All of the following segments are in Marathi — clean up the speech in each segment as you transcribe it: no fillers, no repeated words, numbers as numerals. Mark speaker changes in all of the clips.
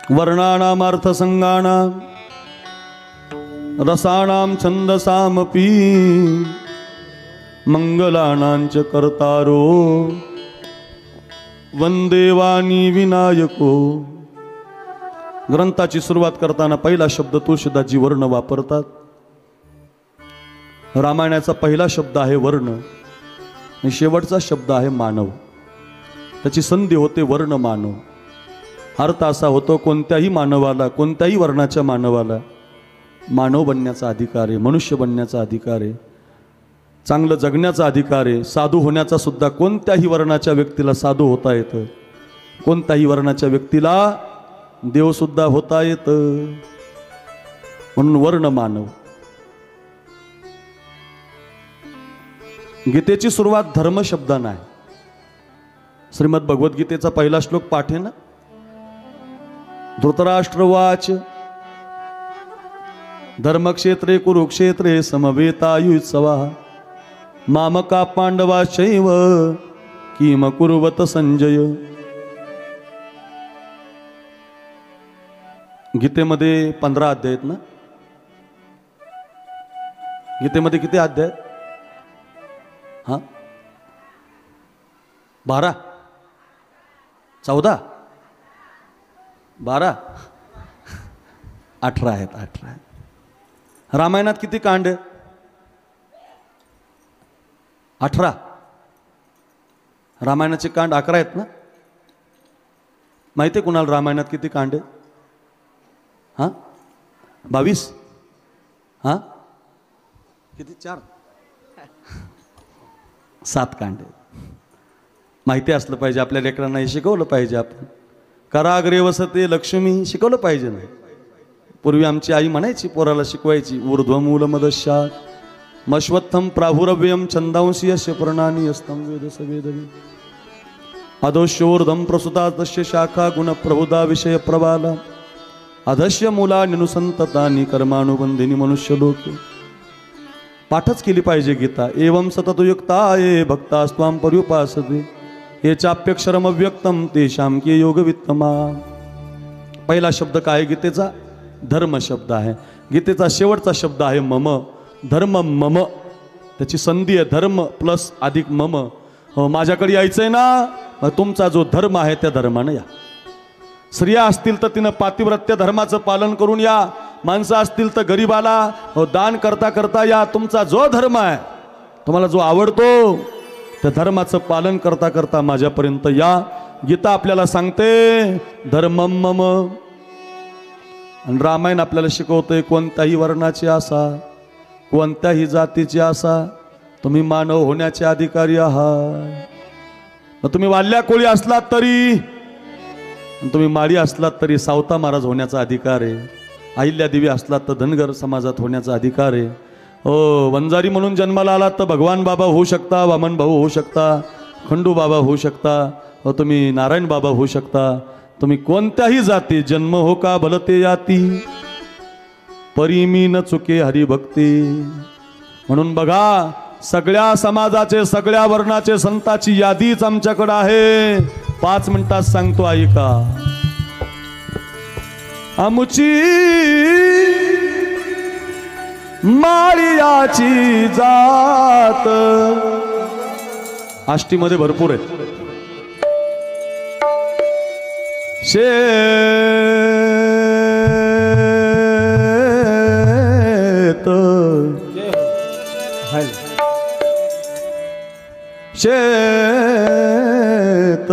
Speaker 1: वर्णानामर्थसंगाणां रसाणां छन्दसामपि मंगलानां च कर्तारो वंदे वाणी विनायको। ग्रंथाची सुरुवात करताना पहिला शब्द तुळशीदासजी वर्ण वापरतात। रामायणाचा पहिला शब्द आहे वर्ण आणि शेवटचा शब्द आहे मानव। त्याची संधी होते वर्ण मानव। अर्थ असा होतो कोणत्याही मानवाला, कोणत्याही वर्णाच्या मानवाला मानव बनण्याचा अधिकार आहे, मनुष्य बनण्याचा अधिकार आहे, चांगलं जगण्याचा अधिकार आहे, साधू होण्याचा सुद्धा कोणत्याही वर्णाच्या व्यक्तीला साधू होता येतं, कोणत्याही वर्णाच्या व्यक्तीला देव सुद्धा होता येतं, म्हणून वर्ण मानव। गीतेची सुरुवात धर्म शब्दाने आहे। श्रीमद भगवद्गीतेचा पहिला श्लोक पाठ आहे ना, धृतराष्ट्रवाच धर्मक्षेत्रे कुरुक्षेत्रे समवेतायुत्सवः मामका पांडवाश्चैव किम कुर्वत संजय। गीतेमध्ये 15 अध्याय आहेत ना? गीतेमध्ये किती अध्याय? हा 12 14 12 18 आहेत, 18 आहेत। रामायणात किती कांड? 18। रामायणाचे कांड 11 आहेत ना? माहिती आहे कुणाला रामायणात किती कांड? हां 22। हां किती? 4 7 कांड। माहिती असलं पाहिजे आपल्या लेकरांना, हे शिकवलं पाहिजे आपण। कराग्रे वसते लक्ष्मी शिकवलं पाहिजे ना। पूर्वी आमची आई म्हणायची, पोराला शिकवायची, ऊर्ध्वमूलमदशात् मश्वत्थम प्राहुरव्यम छंदांसी यस्य प्रणानी यस्तं वेद सवेदवी अधोश्योर्धम प्रसुता तस्य शाखा गुणप्रभुदा विषय प्रबाला अधस्य मूला निनुसंततानि कर्मानुबंधिनी मनुष्यलोके। पाठच केली पाहिजे गीता। एवं सततयुक्ताये भक्तास्त्वां पर्युपासते ये चाप्यक्षरमव्यक्तं तेषां के योगवित्तमा। पहिला शब्द काय गीतेचा? धर्म शब्द आहे। गीतेचा शेवटचा शब्द आहे मम। धर्म मम, त्याची संधी आहे धर्म प्लस अधिक मम। हो, माझ्याकडे यायचंय ना, तुमचा जो धर्म आहे त्या धर्माने या। स्त्रिया असतील तर तिनं पातिव्रत्य धर्माचं पालन करून या, माणसं असतील तर गरीबाला दान करता करता या। तुमचा जो धर्म आहे, तुम्हाला जो आवडतो, त्या धर्माचं पालन करता करता माझ्यापर्यंत या। गीता आपल्याला सांगते धर्मम मम। आणि रामायण आपल्याला शिकवतोय कोणत्याही वर्णाची आसा, कोणत्याही जातीची आसा, तुम्ही मानव होण्याचे अधिकारी आहात। तुम्ही वाल्या कोळी असलात तरी, तुम्ही माळी असलात तरी सावता महाराज होण्याचा अधिकार आहे। अहिल्या देवी असलात तर धनगर समाजात होण्याचा अधिकार आहे। हो, वंजारी म्हणून जन्माला आलात तर भगवान बाबा होऊ शकता, वामन भाऊ होऊ शकता, खंडू बाबा होऊ शकता, हो तुम्ही नारायण बाबा होऊ शकता। तुम्ही कोणत्याही जाती जन्म हो का भलते याती परी न चुके हरिभक्ती। म्हणून बघा, सगळ्या समाजाचे, सगळ्या वर्णाचे संतांची यादीच आमच्याकडे आहे। 5 मिनिटात सांगतो ऐका। आमुची माळियाची जात आष्टीमध्ये भरपूर आहे। शेत शेत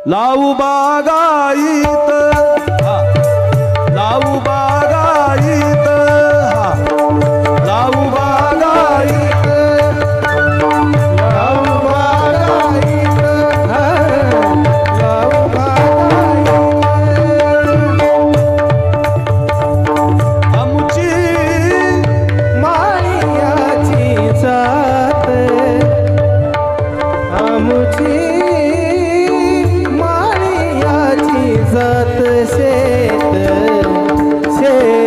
Speaker 1: लावू बागायत, लावू बागायत, लावू बागायत, लावू बागायत, लावू बागायत। आमची
Speaker 2: माळियाची जात, आमची जात शेत शेत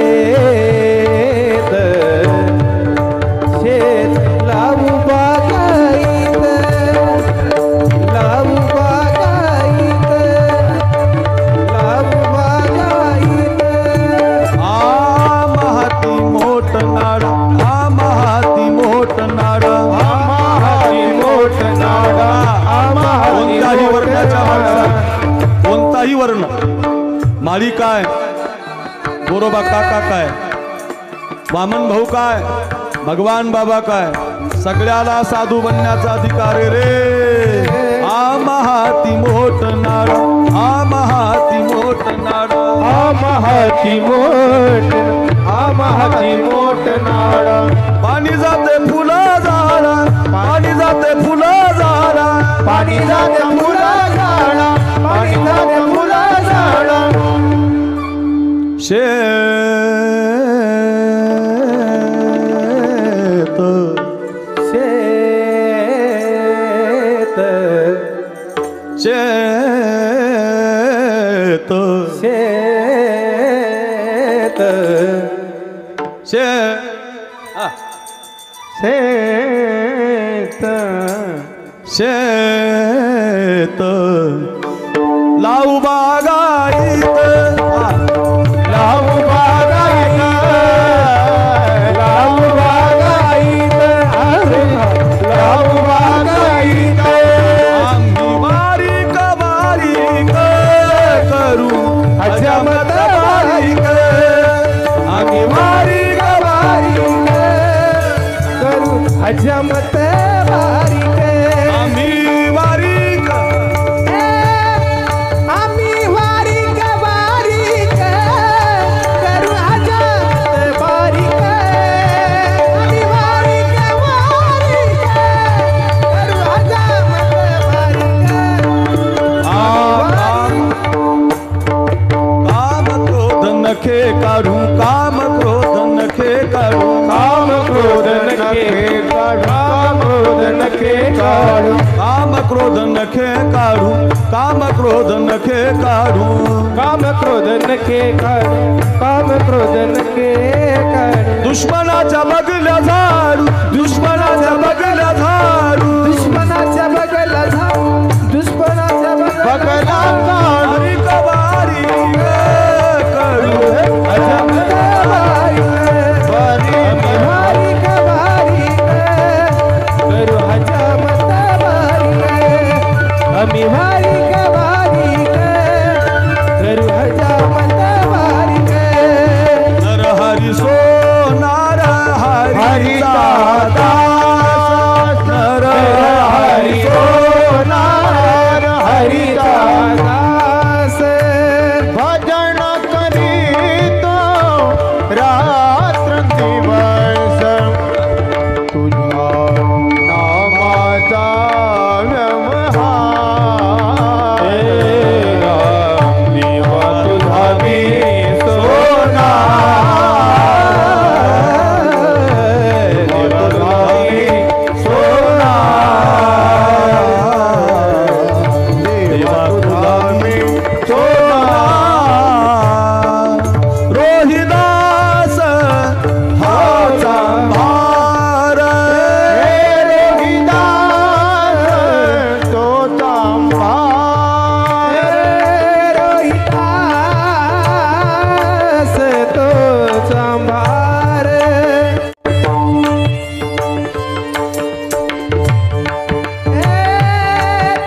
Speaker 1: माळी काय, गोरोबा काका काय, वामन भाऊ काय, भगवान बाबा काय, सगळ्याला साधू बनण्याचा अधिकार आहे रे. आमहाती मोठ नाड, आमहाती मोठ नाड,
Speaker 2: आमहाती मोठ, आमहाती मोठ नाड.
Speaker 1: पाणी जाते फुलं झाडा, पाणी जाते फुलं झाडा,
Speaker 2: पाणी जाते फुला झाडा, पाणी जाते फुला झाडा.
Speaker 1: शेत
Speaker 2: शेत,
Speaker 1: शेत
Speaker 2: शेत,
Speaker 1: शेत
Speaker 2: शेत,
Speaker 1: शेत लावू बागायत,
Speaker 2: लावू बागायत, लावू बागायत, अरे लावू बागायत.
Speaker 1: आम्ही बारीक बारीक करू अजमत बारीक, आम्ही बारीक बारीक
Speaker 2: करू अजमत बारीक.
Speaker 1: आम्ही बारीक,
Speaker 2: आम्ही बारीक बारीक करू अजमत बारीक. आम्ही बारीक बारीक करू अजमत बारीक.
Speaker 1: काम क्रोध नखे काढू, काम क्रोध नखे काढू,
Speaker 2: काम क्रोध नखे काढू, काम क्रोध नखे काढू,
Speaker 1: काम क्रोध नखे काढू, काम क्रोध नखे काढू.
Speaker 2: काम क्रोध नखे काढू, काम क्रोध नखे काढू.
Speaker 1: दुश्मनाच्या बगल्या झाडू, दुश्मनाच्या बगल्या झाडू,
Speaker 2: दुश्मनाच्या बगला झाडू, दुश्मनाच्या बगला काढू.
Speaker 1: बारीक बारीक करू
Speaker 2: अजमत बारीक, बारीक बारीक करू अजमत बारीक. आम्ही बारीक बारीक करू अजमत बारीक.
Speaker 1: नर हरी सोनार हरिचा दास, नर हरी
Speaker 2: सोनार हरिदास.
Speaker 3: भजन करीतो रात्र दिवस, तुझा नामाचा व्यवहार.
Speaker 2: देवा तुझा मी सोनार, देवा तुझा मी सोनार, देवा तुझा मी
Speaker 1: रोहिदास हाचा भार,
Speaker 3: रोहिदास तो चांभार.
Speaker 2: रोहिदास तो सांभार.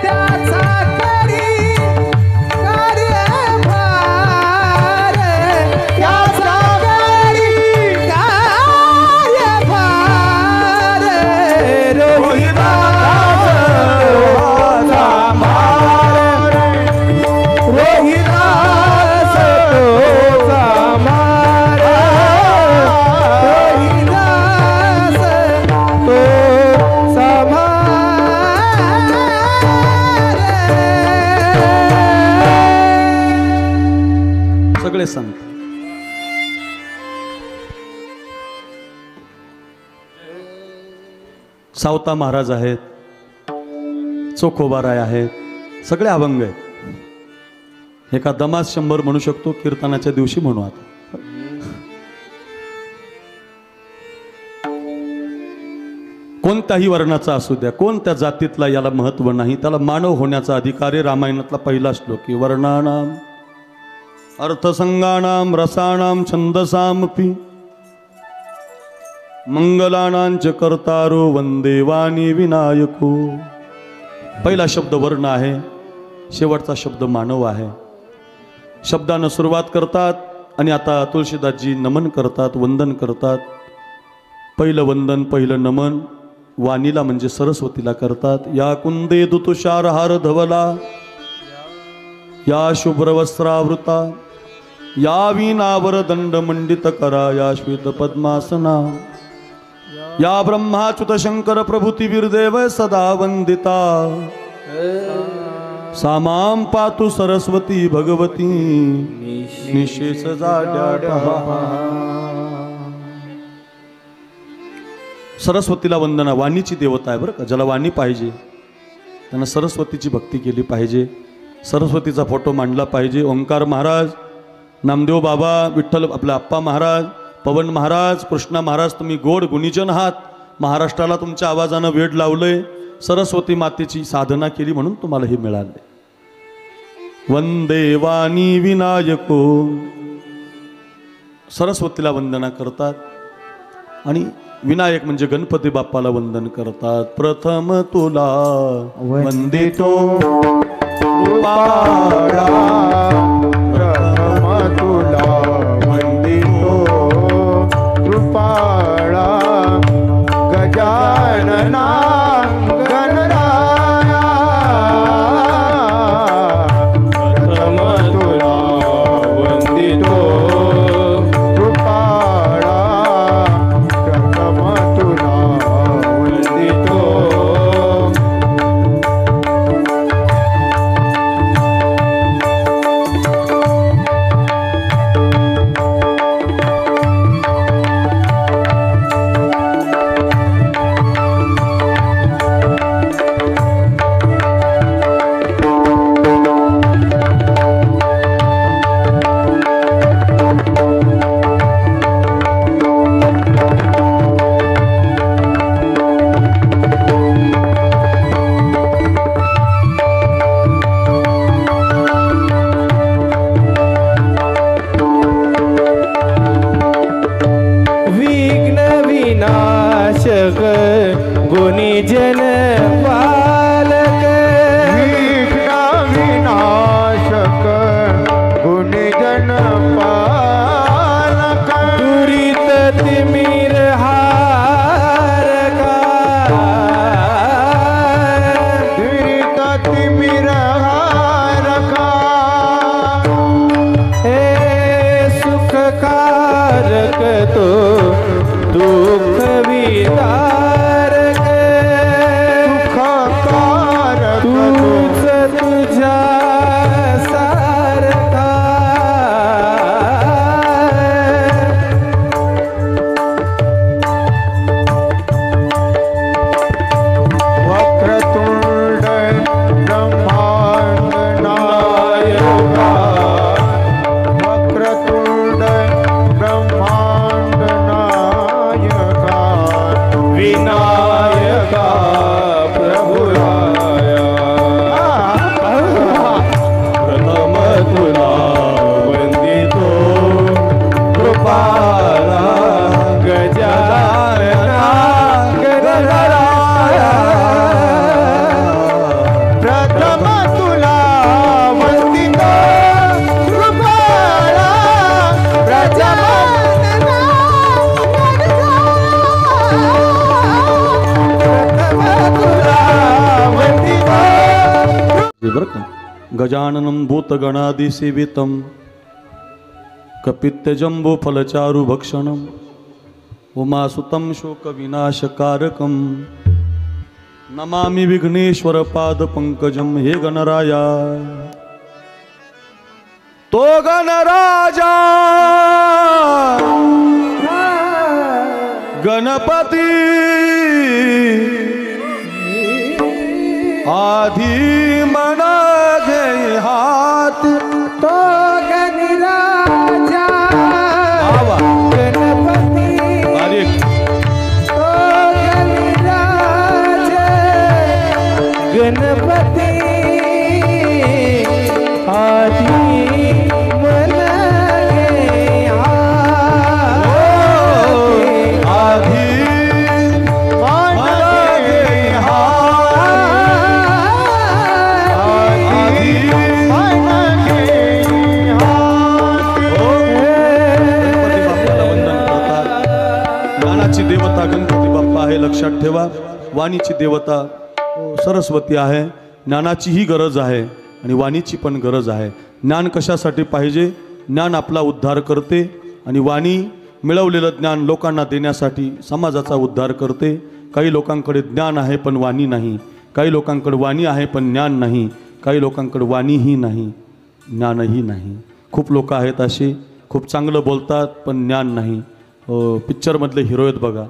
Speaker 2: त्याचा करी कार्यभार, त्याचा करी कार्यभार. रोहिदास सांभार, रोहिदास तो सांभार, रोहिदास तो सांभार.
Speaker 1: सगळे संत सावता महाराज आहेत, चोखोबाराय आहेत, सगळे अभंग आहेत. एका दमात 100 म्हणू शकतो, कीर्तनाच्या दिवशी म्हणू. आता कोणत्याही वर्णाचा असू द्या, कोणत्या जातीतला याला महत्व नाही, त्याला मानव होण्याचा अधिकार आहे. रामायणातला पहिला श्लोक की वर्णानाम अर्थसंगानाम रसानाम छंदसामपि मंगलानांच कर्तारो वंदे वाणी विनायको. पहिला शब्द वर्ण आहे, शेवटचा शब्द मानव आहे. शब्दानं सुरुवात करतात आणि आता तुळशीदासजी नमन करतात, वंदन करतात. पहिलं वंदन, पहिलं नमन वाणीला म्हणजे सरस्वतीला करतात. या कुंदे दुतुषार हार धवला, या शुभ्रवस्त्रावृता, या वीणावर दंड मंडित करा, या श्वेत पद्मासना, या ब्रह्माच्युत शंकर प्रभुती वीरदेव सदा वंदिता. सामाम पातु सरस्वती भगवती निशेष जाड्या. सरस्वतीला वंदना. वाणीची देवता आहे बरं का. ज्याला वाणी पाहिजे त्यांना सरस्वतीची भक्ती केली पाहिजे. सरस्वतीचा फोटो मांडला पाहिजे. ओंकार महाराज, नामदेव बाबा, विठ्ठल आपले आप्पा महाराज, पवन महाराज, कृष्णा महाराज, तुम्ही गोड गुणीजन आहात. महाराष्ट्राला तुमच्या आवाजानं वेड लावलंय. सरस्वती मातेची साधना केली म्हणून तुम्हाला हे मिळाले. वंदे वाणी विनायको. सरस्वतीला वंदना करतात आणि विनायक म्हणजे गणपती बाप्पाला वंदन करतात. प्रथम तुला वंदितो
Speaker 3: कृपाळा, प्रथम तुला वंदितो कृपाळा, गजानना गणराया, प्रथम तुला वंदितो कृपाळा, प्रथम तुला वंदितो.
Speaker 2: गुणीजन पालक,
Speaker 3: विघ्न विनाशक गुणीजन पालक,
Speaker 2: दुरित तिमिर हारका,
Speaker 3: दुरित तिमिर हारका,
Speaker 2: हे सुखकारक तो दुःख विदारक, तूच तुझ्या सारखा.
Speaker 3: वक्रतुंड ब्रह्मांड नायका, वक्रतुंड ब्रह्मांड नायका,
Speaker 2: विनायका प्रभुराया,
Speaker 1: प्रथम तुला
Speaker 2: वंदितो कृपाला, गजानना गणराया,
Speaker 3: प्रथम तुला वंदितो कृपाळा, प्रजानना
Speaker 1: बरं का. गजाननं भूतगणादिसेवितं कपित्यजम्बो फलचारु भक्षणं उमासुतं शोकविनाशकारकं नमामि विघ्नेश्वर पादपंकजं. हे गणराया, तो गणराजा गणपती आधी मना घे हात,
Speaker 2: तो गणराजा
Speaker 1: आवा.
Speaker 2: गणपती,
Speaker 1: बारीक.
Speaker 2: तो गणराजा गणपती आधी मन घे हाती,
Speaker 1: आधी
Speaker 3: मन घे हात,
Speaker 1: वाणीची देवता सरस्वती आहे. ज्ञानाचीही गरज आहे आणि वाणीची पण गरज आहे. ज्ञान कशासाठी पाहिजे? ज्ञान आपला उद्धार करते आणि वाणी मिळवलेलं ज्ञान लोकांना देण्यासाठी समाजाचा उद्धार करते. काही लोकांकडे ज्ञान आहे पण वाणी नाही, काही लोकांकडे वाणी आहे पण ज्ञान नाही, काही लोकांकडे वाणीही नाही ज्ञानही नाही. खूप लोक आहेत असे, खूप चांगलं बोलतात पण ज्ञान नाही. पिक्चरमधले हिरो आहेत बघा,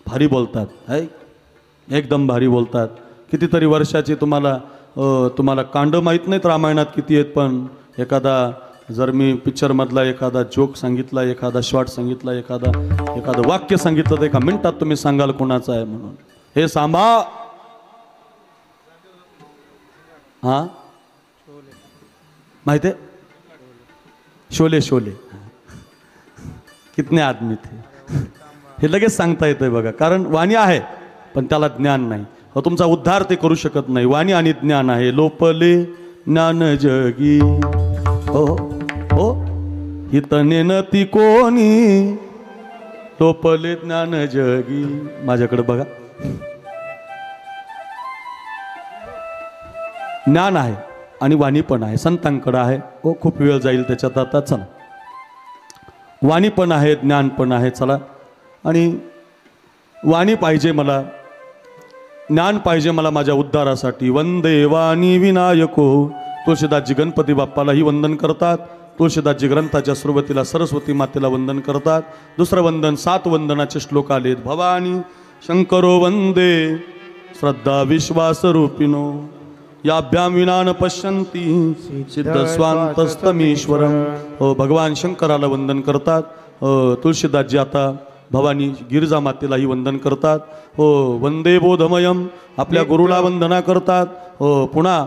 Speaker 1: भारी बोलतात, है एकदम भारी बोलतात. कितीतरी वर्षाचे तुम्हाला कांड माहीत नाहीत रामायणात किती आहेत, पण एखादा जर मी पिक्चरमधला एखादा जोक सांगितला, एखादा शॉर्ट सांगितला, एखादं वाक्य सांगितलं तर एका मिनिटात तुम्ही सांगाल कोणाचं आहे म्हणून. हे सांभा हां माहिती आहे? शोले शोले कितने आदमी थे, हे लगेच सांगता येतंय बघा. कारण वाणी आहे पण त्याला ज्ञान नाही. तुमचा उद्धार ते करू शकत नाही. वाणी आणि ज्ञान आहे. लोपले ज्ञान जगी हो हो हितने न ती कोणी, लोपले ज्ञान जगी. माझ्याकडे बघा, ज्ञान आहे आणि वाणी पण आहे, संतांकडे आहे. हो खूप वेळ जाईल त्याच्यात आता. चला, वाणी पण आहे, ज्ञान पण आहे. चला, आणि वाणी पाहिजे मला, ज्ञान पाहिजे मला माझ्या उद्धारासाठी. वंदे वाणी विनायको. तुळशीदासजी गणपती बाप्पालाही वंदन करतात. तुळशीदासजी ग्रंथाच्या सुरुवातीला सरस्वती मातेला वंदन करतात. दुसरं वंदन 7 वंदनाचे श्लोक आलेत. भवानी शंकरो वंदे श्रद्धा विश्वास रूपिनो, याभ्याम विना न पश्यन्ति सिद्ध स्वांतस्तमीश्वरम. हो, भगवान शंकराला वंदन करतात. तुळशीदासजी आता भवानी गिरिजा मातेलाही वंदन करतात. हो, वंदे बोधमयम आपल्या गुरुला वंदना करतात. हो, पुन्हा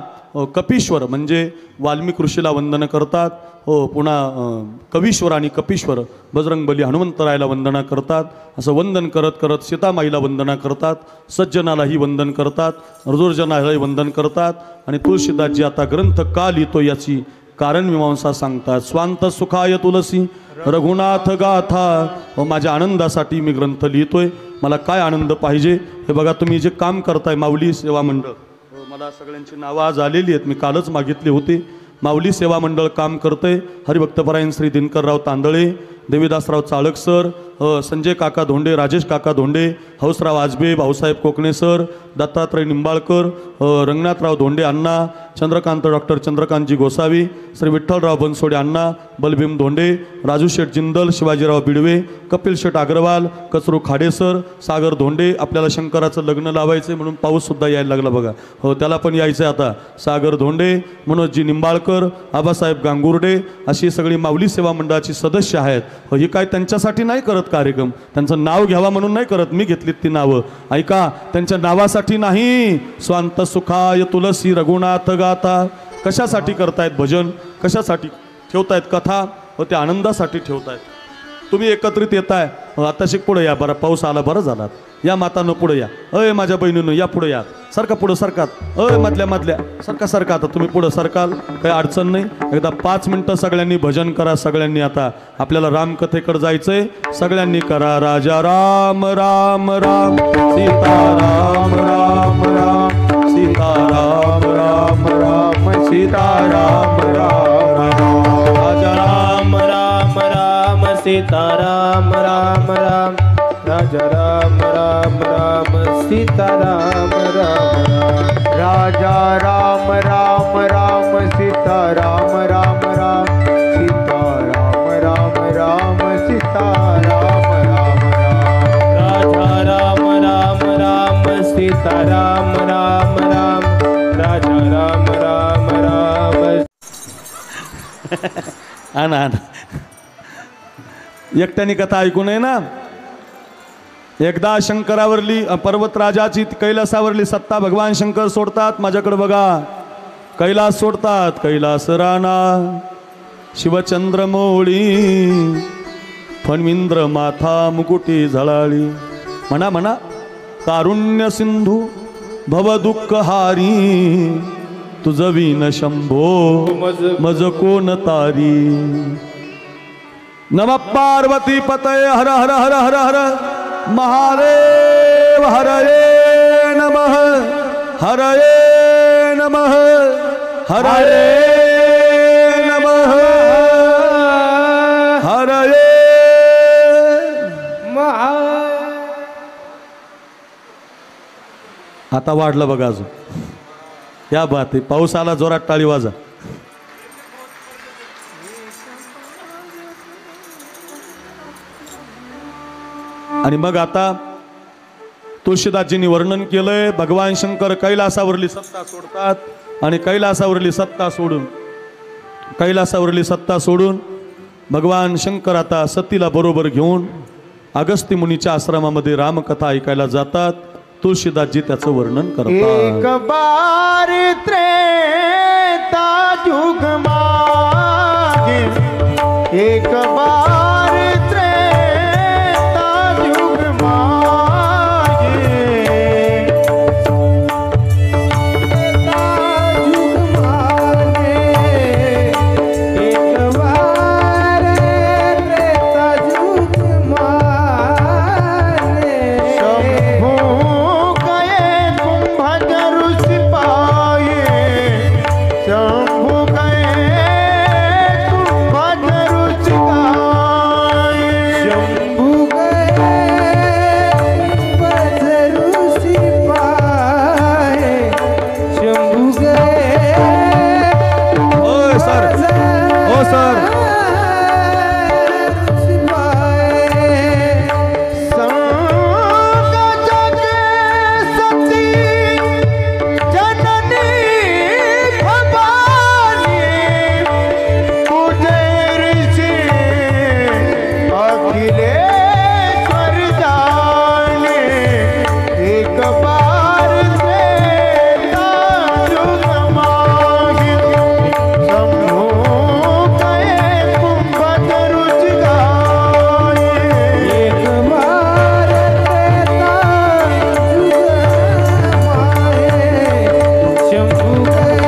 Speaker 1: कपीश्वर म्हणजे वाल्मिक ऋषीला वंदन करतात. हो, पुन्हा कवीश्वर आणि कपीश्वर बजरंगबली हनुमंतरायला वंदना करतात. असं वंदन करत करत सीतामाईला वंदना करतात. सज्जनालाही वंदन करतात, ऋजुर्जनालाही वंदन करतात. आणि तुळशीदासजी आता ग्रंथ का लिहितो याची कारण मीमांसा सांगतात. स्वांत सुखाय तुलसी रघुनाथ गाथा. व माझ्या आनंदासाठी मी ग्रंथ लिहितोय. मला काय आनंद पाहिजे हे बघा. तुम्ही जे काम करताय माऊली सेवा मंडळ, मला सगळ्यांची नावं आज आलेली आहेत, मी कालच मागितली होती. माऊली सेवा मंडळ काम करतंय. हरिभक्तपरायण श्री दिनकरराव तांदळे, देवीदासराव चाळक सर, संजय काका धोंडे, राजेश काका धोंडे, हौसराव आजबे, भाऊसाहेब कोकणे सर, दत्तात्रय निंबाळकर, रंगनाथराव धोंडे अण्णा, चंद्रकांत डॉक्टर चंद्रकांतजी गोसावी, श्री विठ्ठलराव बनसोडे अण्णा, बलभीम धोंडे, राजू शेठ जिंदल, शिवाजीराव बिडवे, कपिल शेठ अग्रवाल, कचरू खाडेसर, सागर धोंडे. आपल्याला शंकराचं लग्न लावायचं म्हणून पाऊससुद्धा यायला लागला बघा. हो, त्याला पण यायचं आहे आता. सागर धोंडे, मनोजजी निंबाळकर, आबासाहेब गांगुर्डे अशी सगळी माऊली सेवा मंडळाची सदस्य आहेत. हो, ही काय त्यांच्यासाठी नाही करत कार्यक्रम, त्यांचं नाव घ्यावा म्हणून नाही करत. मी घेतलीत ती नावं, ऐका, त्यांच्या नावासाठी नाही. स्वांत सुखाय तुलसी रघुनाथ गाथा. कशासाठी करतायत भजन, कशासाठी ठेवतायत कथा? व त्या आनंदासाठी ठेवतायत. तुम्ही एकत्रित येताय. आता शिक पुढे या, बरं पाऊस आला, बरं झालात. या मातांनो पुढे या. अय माझ्या बहिणीनं या पुढे या. सरका पुढं सरकात. अय मधल्या सरका सरका. आता तुम्ही पुढं सरकाल, काही अडचण नाही. एकदा 5 मिनटं सगळ्यांनी भजन करा. सगळ्यांनी आता आपल्याला रामकथेकडे जायचंय. सगळ्यांनी करा. राजा राम राम राम सीता राम राम राम सीता राम राम राम सीता राम राम राम. राजा राम राम राम सीता राम राम राम. राजा राम राम राम सीता राम राम राम.
Speaker 3: राजा राम राम राम सीता राम राम राम सीता राम राम राम सीता राम राम राम.
Speaker 2: राजा राम राम राम सीता राम राम राम. राजा राम राम राम.
Speaker 1: आणा एकट्याने कथा ऐकू नये ना. एकदा शंकरावरली पर्वतराजाची कैलासावरली सत्ता भगवान शंकर सोडतात. माझ्याकडे बघा, कैलास सोडतात. कैलास राणा शिवचंद्र मोळी फणविंद्र माथा मुकुटी झळाळी. म्हणा म्हणा. कारुण्य सिंधू भव दुःख हारी तुझ विन शंभो मज कोण तारी. नम पार्वती पतये हर हर हर हर हर महादेव हर हरये नमः हरये नमः हरये आता वाढलं बघा अजून. या बात आहे. पाऊस आला जोरात टाळी वाजा. आणि मग आता तुळशीदासजींनी वर्णन केलंय भगवान शंकर कैलासावरली सत्ता सोडतात आणि कैलासावरली सत्ता सोडून भगवान शंकर आता सतीला बरोबर घेऊन अगस्त्य मुनीच्या आश्रमामध्ये रामकथा ऐकायला जातात. तुळशीदासजी त्याचं वर्णन
Speaker 3: एक
Speaker 1: करतात.
Speaker 3: बार त्रेता युग मागे एक बार त्रेता युग मागे
Speaker 2: एक बार त्रेता युग मागे
Speaker 3: शंभू गए कुंभज ऋषि पाए शंभू गए कुंभज ऋषि गाए
Speaker 2: शंभू गए ऋषि पाए शंभू गए
Speaker 1: ओय सर ओ सर
Speaker 2: ऋषि पाए
Speaker 3: संग जग सती जननी भवानी पूजे ऋषि अखिलेश्वर जाने एक बार त्रेता युग मागे शंभू गए कुंभज ऋषि गाए
Speaker 2: एक बार त्रेता युग माए शंभू गए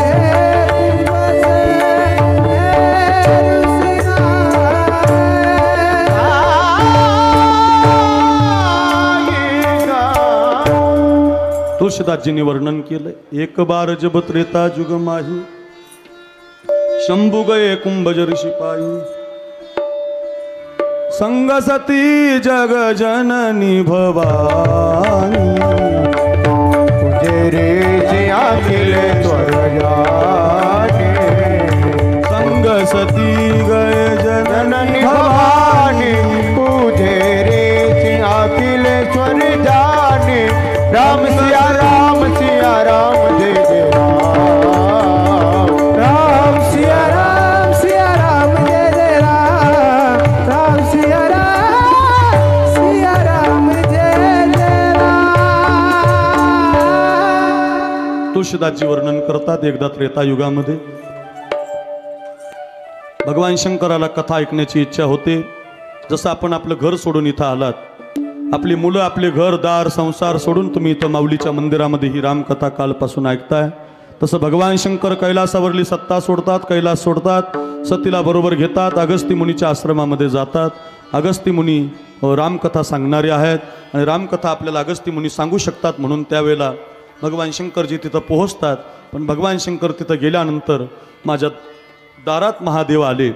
Speaker 1: तुळशीदासजींनी वर्णन केलंय. एक बार जब त्रेता जुग माही शंभू गए कुंभज ऋषि पाई संग सती जग जननी भवानी
Speaker 3: पूजे ऋषि अखिलेश्वर जाने
Speaker 1: संग सती गए
Speaker 3: जननी भवानी पूजे ऋषि अखिलेश्वर जाने राम सिया राम जय जय राम
Speaker 2: सिया राम जय जय राम सिया राम जय जय राम.
Speaker 1: तुळशीदासजी वर्णन करतात. एकदा त्रेतायुगामध्ये भगवान शंकराला कथा ऐकण्याची इच्छा होते. जसं आपण आपलं घर सोडून इथं आलात, आपली मुलं आपले घर दार संसार सोडून तुम्ही इथं माऊलीच्या मंदिरामध्ये ही रामकथा कालपासून ऐकताय, तसं भगवान शंकर कैलासावरली सत्ता सोडतात, कैलास सोडतात, सतीला बरोबर घेतात, अगस्त्य मुनीच्या आश्रमामध्ये जातात. अगस्त्य मुनी रामकथा सांगणारे आहेत आणि रामकथा आपल्याला अगस्त्य मुनी सांगू शकतात म्हणून त्यावेळेला भगवान शंकरजी तिथं पोहोचतात. पण भगवान शंकर तिथं गेल्यानंतर माझ्या दारात महादेव आले.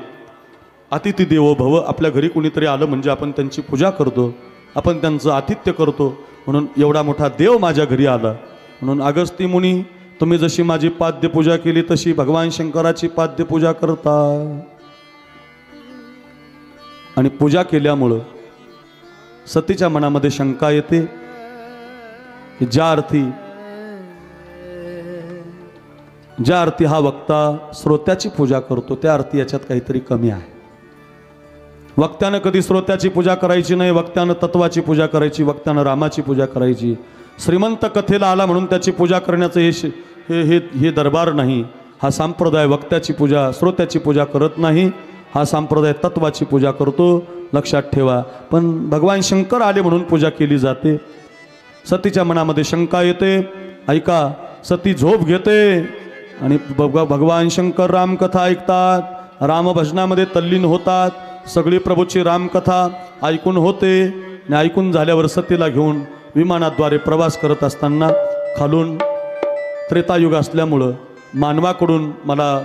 Speaker 1: अतिथी देवो भव. आपल्या घरी कुणीतरी आलं म्हणजे आपण त्यांची पूजा करतो, आपण त्यांचं आतिथ्य करतो. म्हणून एवढा मोठा देव माझ्या घरी आला. म्हणून अगस्त्य मुनी तुम्ही जशी माझी पाद्यपूजा केली तशी भगवान शंकराची पाद्यपूजा करता. आणि पूजा केल्यामुळं सतीच्या मनामध्ये शंका येते की ज्या अर्थी हा वक्ता श्रोत्याची पूजा करतो त्या अर्थी याच्यात काहीतरी कमी आहे. वक्त्यानं कधी श्रोत्याची पूजा करायची नाही, वक्त्यानं तत्वाची पूजा करायची, वक्त्यानं रामाची पूजा करायची. श्रीमंत कथेला आला म्हणून त्याची पूजा करण्याचं हे दरबार नाही. हा संप्रदाय वक्त्याची पूजा श्रोत्याची पूजा करत नाही, हा संप्रदाय तत्वाची पूजा करतो, लक्षात ठेवा. पण भगवान शंकर आले म्हणून पूजा केली जाते. सतीच्या मनामध्ये शंका येते. ऐका, सती झोप घेते आणि भगवान शंकर रामकथा ऐकतात, रामभजनामध्ये तल्लीन होतात. सगळी प्रभूची रामकथा ऐकून होते आणि ऐकून झाल्यावर सतीला घेऊन विमानाद्वारे प्रवास करत असताना खालून त्रेतायुग असल्यामुळं मानवाकडून मला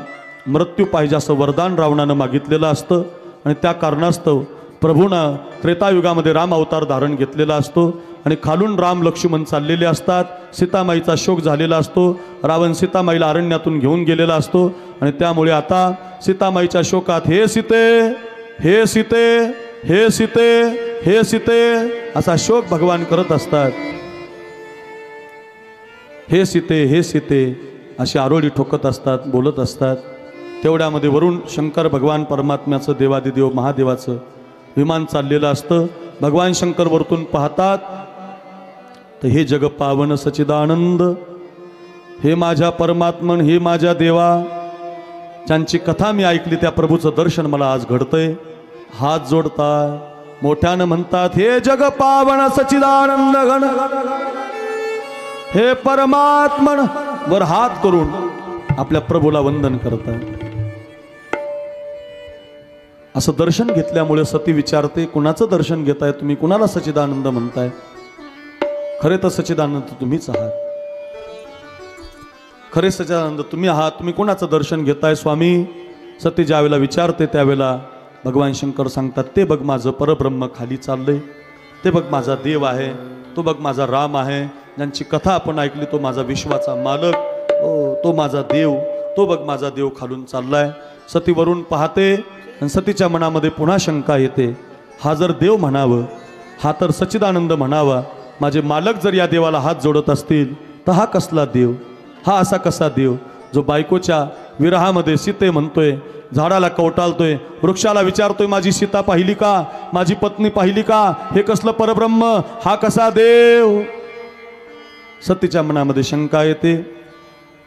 Speaker 1: मृत्यू पाहिजे असं वरदान रावणानं मागितलेलं असतं आणि त्या कारणास्तव प्रभूनं त्रेतायुगामध्ये राम अवतार धारण घेतलेला असतो आणि खालून राम लक्ष्मण चाललेले असतात. सीतामाईचा शोक झालेला असतो. रावण सीतामाईला अरण्यातून घेऊन गेलेला असतो आणि त्यामुळे आता सीतामाईच्या शोकात हे सीते, हे सीते, हे सीते, हे सीते असा शोक भगवान करत असतात. हे सीते, हे सीते अशी आरोळी ठोकत असतात, बोलत असतात. तेवढ्यामध्ये वरून शंकर भगवान परमात्म्याचं देवादिदेव महादेवाचं विमान चाललेलं असतं. भगवान शंकर वरतून पाहतात तर हे जग पावन सच्चिदानंद, हे माझ्या परमात्मन, हे माझ्या देवा, ज्यांची कथा मी ऐकली त्या प्रभूचं दर्शन मला आज घडतंय. हात जोडतात, मोठ्यानं म्हणतात हे जग पावन सच्चिदानंद गण, हे परमात्मन, वर हात करून आपल्या प्रभूला वंदन करतात. असं दर्शन घेतल्यामुळे सती विचारते कुणाचं दर्शन घेताय तुम्ही, कुणाला सच्चिदानंद म्हणताय? खरे तर सच्चिदानंद तुम्हीच आहात, खरे सच्चिदानंद तुम्ही आहात. तुम्ही कुणाचं दर्शन घेताय स्वामी? सती ज्यावेळेला विचारते त्यावेळेला भगवान शंकर सांगतात ते बघ माझं परब्रह्म खाली चाललंय, ते बघ माझा देव आहे, तो बघ माझा राम आहे, ज्यांची कथा आपण ऐकली तो माझा विश्वाचा मालक, तो माझा देव, तो बघ माझा देव खालून चाललाय. सती वरून पाहते आणि सतीच्या मनामध्ये पुन्हा शंका येते, हा जर देव म्हणावं, हा तर सच्चिदानंद म्हणावा, माझे मालक जर या देवाला हात जोडत असतील तर हा कसला देव, हा असा कसा देव जो बायकोच्या विरहामध्ये सीते म्हणतोय, झाडाला कवटाळतोय, वृक्षाला विचारतोय माझी सीता पाहिली का, माझी पत्नी पाहिली का, हे कसलं परब्रह्म, हा कसा देव? सतीच्या मनामध्ये शंका येते.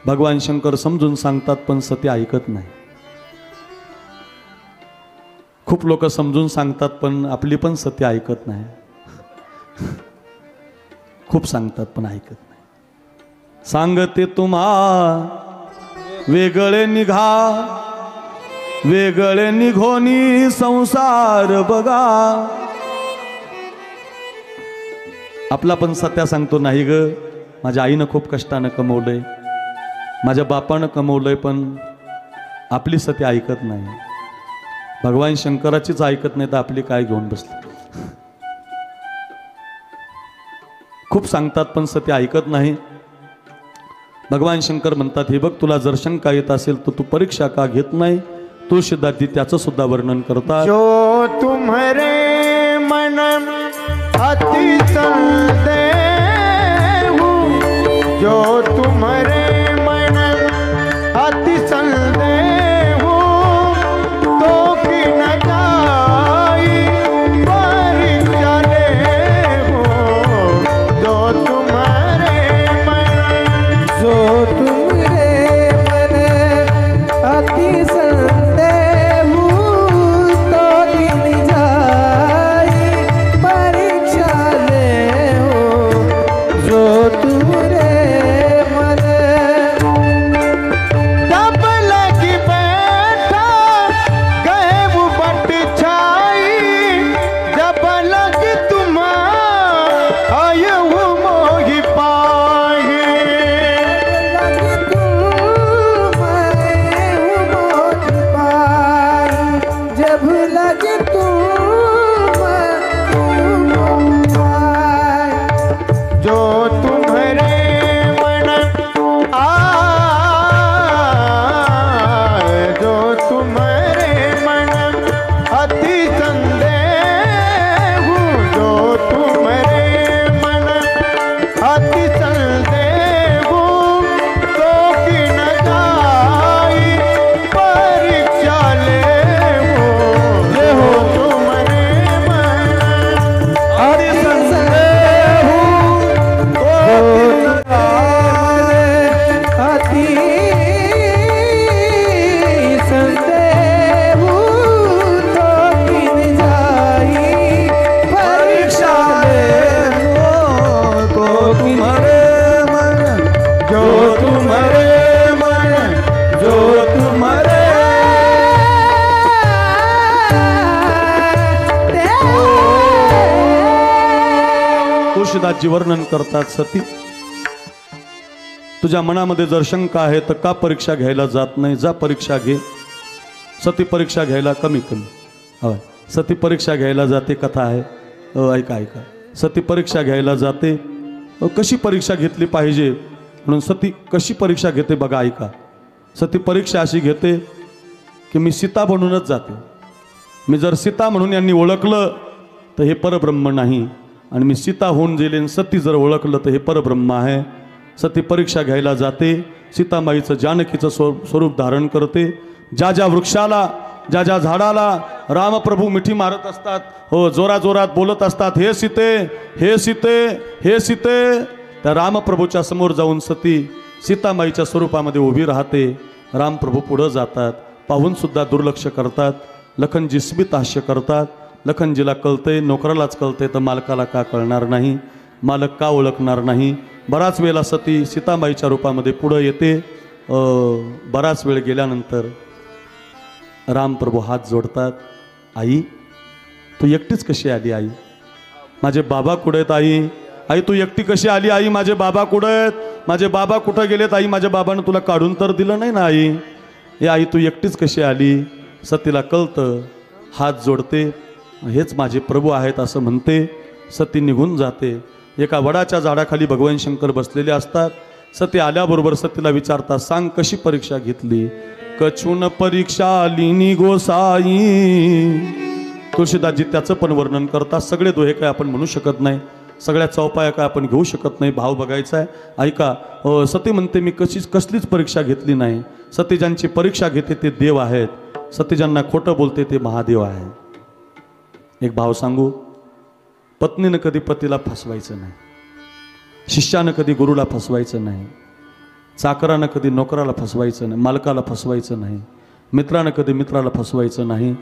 Speaker 1: भगवान शंकर समजून सांगतात पण सती ऐकत नाही. खूप लोक समजून सांगतात पण आपली पण सती ऐकत नाही. खूप सांगतात पण ऐकत नाही. सांगते तुम्हा वेगळे निघा, वेगळे निघोनी संसार बघा. आपला पण सत्या सांगतो नाही ग, माझ्या आईनं खूप कष्टानं कमवलंय, माझ्या बापानं कमवलंय, पण आपली सती ऐकत नाही. भगवान शंकराचीच ऐकत नाही तर आपली काय घेऊन बसली. खूप सांगतात पण सती ऐकत नाही. भगवान शंकर म्हणतात हे बघ तुला जर शंका येत असेल तर तू परीक्षा का घेत नाही? तुळशीदासजी त्याचं सुद्धा वर्णन करतात.
Speaker 3: जो तुम्हारे मन अति संदेह, जो तुम्हारे मन अति संदेह, तो कि न जाई परीक्षा लेहु. जो तुम्हारे मन,
Speaker 2: जो तुमरे मन अति संदेह, तो दिन जाई परीक्षा लेहु. जो तुमरे मन
Speaker 3: तब लगी बैठा गए वो बट छाई. जब लग तुम आय वो मोहि पाए.
Speaker 2: लग तुम मोह पाई, जब लग तुम पाई.
Speaker 3: जो तुम्हारे मन जो तुम्हारे मन अति संदेह, जो तुम्हारे मन अति संदेह, तो कि न जाई परीक्षा लेहु. जो तुम्हारे मन
Speaker 1: अति संदेह,
Speaker 2: अति संदेह, तो किन जाई परीक्षा लेहु.
Speaker 1: तो तुम्हारे मन, जो तुम्हारे मन, जो तुम्हारे तुळशीदासजी वर्णन करतात. सती तुझ्या मनामध्ये जर शंका आहे तर का परीक्षा घ्यायला जात नाही? जा परीक्षा घे. सती परीक्षा घ्यायला कमी होय, सती परीक्षा घ्यायला जाते. कथा आहे, ऐका ऐका. सती परीक्षा घ्यायला जाते. कशी परीक्षा घेतली पाहिजे म्हणून सती कशी परीक्षा घेते बघा, ऐका. सती परीक्षा अशी घेते की मी सीता बनूनच जाते. मी जर सीता म्हणून यांनी ओळखलं तर हे परब्रह्म नाही, आणि मी सीता होऊन गेले सती जर ओळखलं तर हे परब्रह्म आहे. सती परीक्षा घ्यायला जाते. सीतामाईचं जानकीचं स्वरूप धारण करते. ज्या ज्या वृक्षाला, ज्या ज्या झाडाला रामप्रभू मिठी मारत असतात, हो जोरात जोरात बोलत असतात, हे सीते, हे सीते, हे सीते, त्या रामप्रभूच्या समोर जाऊन सती सीतामाईच्या स्वरूपामध्ये उभी राहते. रामप्रभू पुढं जातात, पाहून सुद्धा दुर्लक्ष करतात. लखनजी स्मित हास्य करतात. लखनजीला कळते, नोकरालाच कळते, तर मालकाला का कळणार नाही? मालक का ओळखणार नाही? बराच वेळेला सती सीतामाईच्या रूपामध्ये पुढं येते. बराच वेळ गेल्यानंतर रामप्रभू हात जोडतात. आई तू एकटीच कशी आली? आई माझे बाबा कुठे आहेत? आई आई तू एकटी कशी आली? आई माझे बाबा कुठे आहेत? माझे बाबा कुठं गेलेत? आई माझ्या बाबानं तुला काढून तर दिलं नाही ना आई? हे आई तू एकटीच कशी आली? सतीला कळतं, हात जोडते, हेच माझे प्रभू आहेत असं म्हणते. सती निघून जाते. एका वडाच्या झाडाखाली भगवान शंकर बसलेले असतात. सती आल्याबरोबर सतीला विचारतात, सांग कशी परीक्षा घेतली? कछून परीक्षा लिनी गोसाई. तुळशीदासजी त्याचं पण वर्णन करतात. सगळे दोहे काय आपण म्हणू शकत नाही, सगळ्या चौपाया काय आपण घेऊ शकत नाही, भाव बघायचा आहे. ऐका, सती म्हणते मी कसलीच परीक्षा घेतली नाही. सती ज्यांची परीक्षा घेते ते देव आहेत. सती ज्यांना खोटं बोलते ते महादेव आहे. एक भाव सांगू, पत्नीनं कधी पतीला फसवायचं नाही, शिष्यानं कधी गुरुला फसवायचं नाही, चाकरानं कधी नोकराला फसवायचं नाही, मालकाला फसवायचं नाही, मित्रानं कधी मित्राला फसवायचं नाही,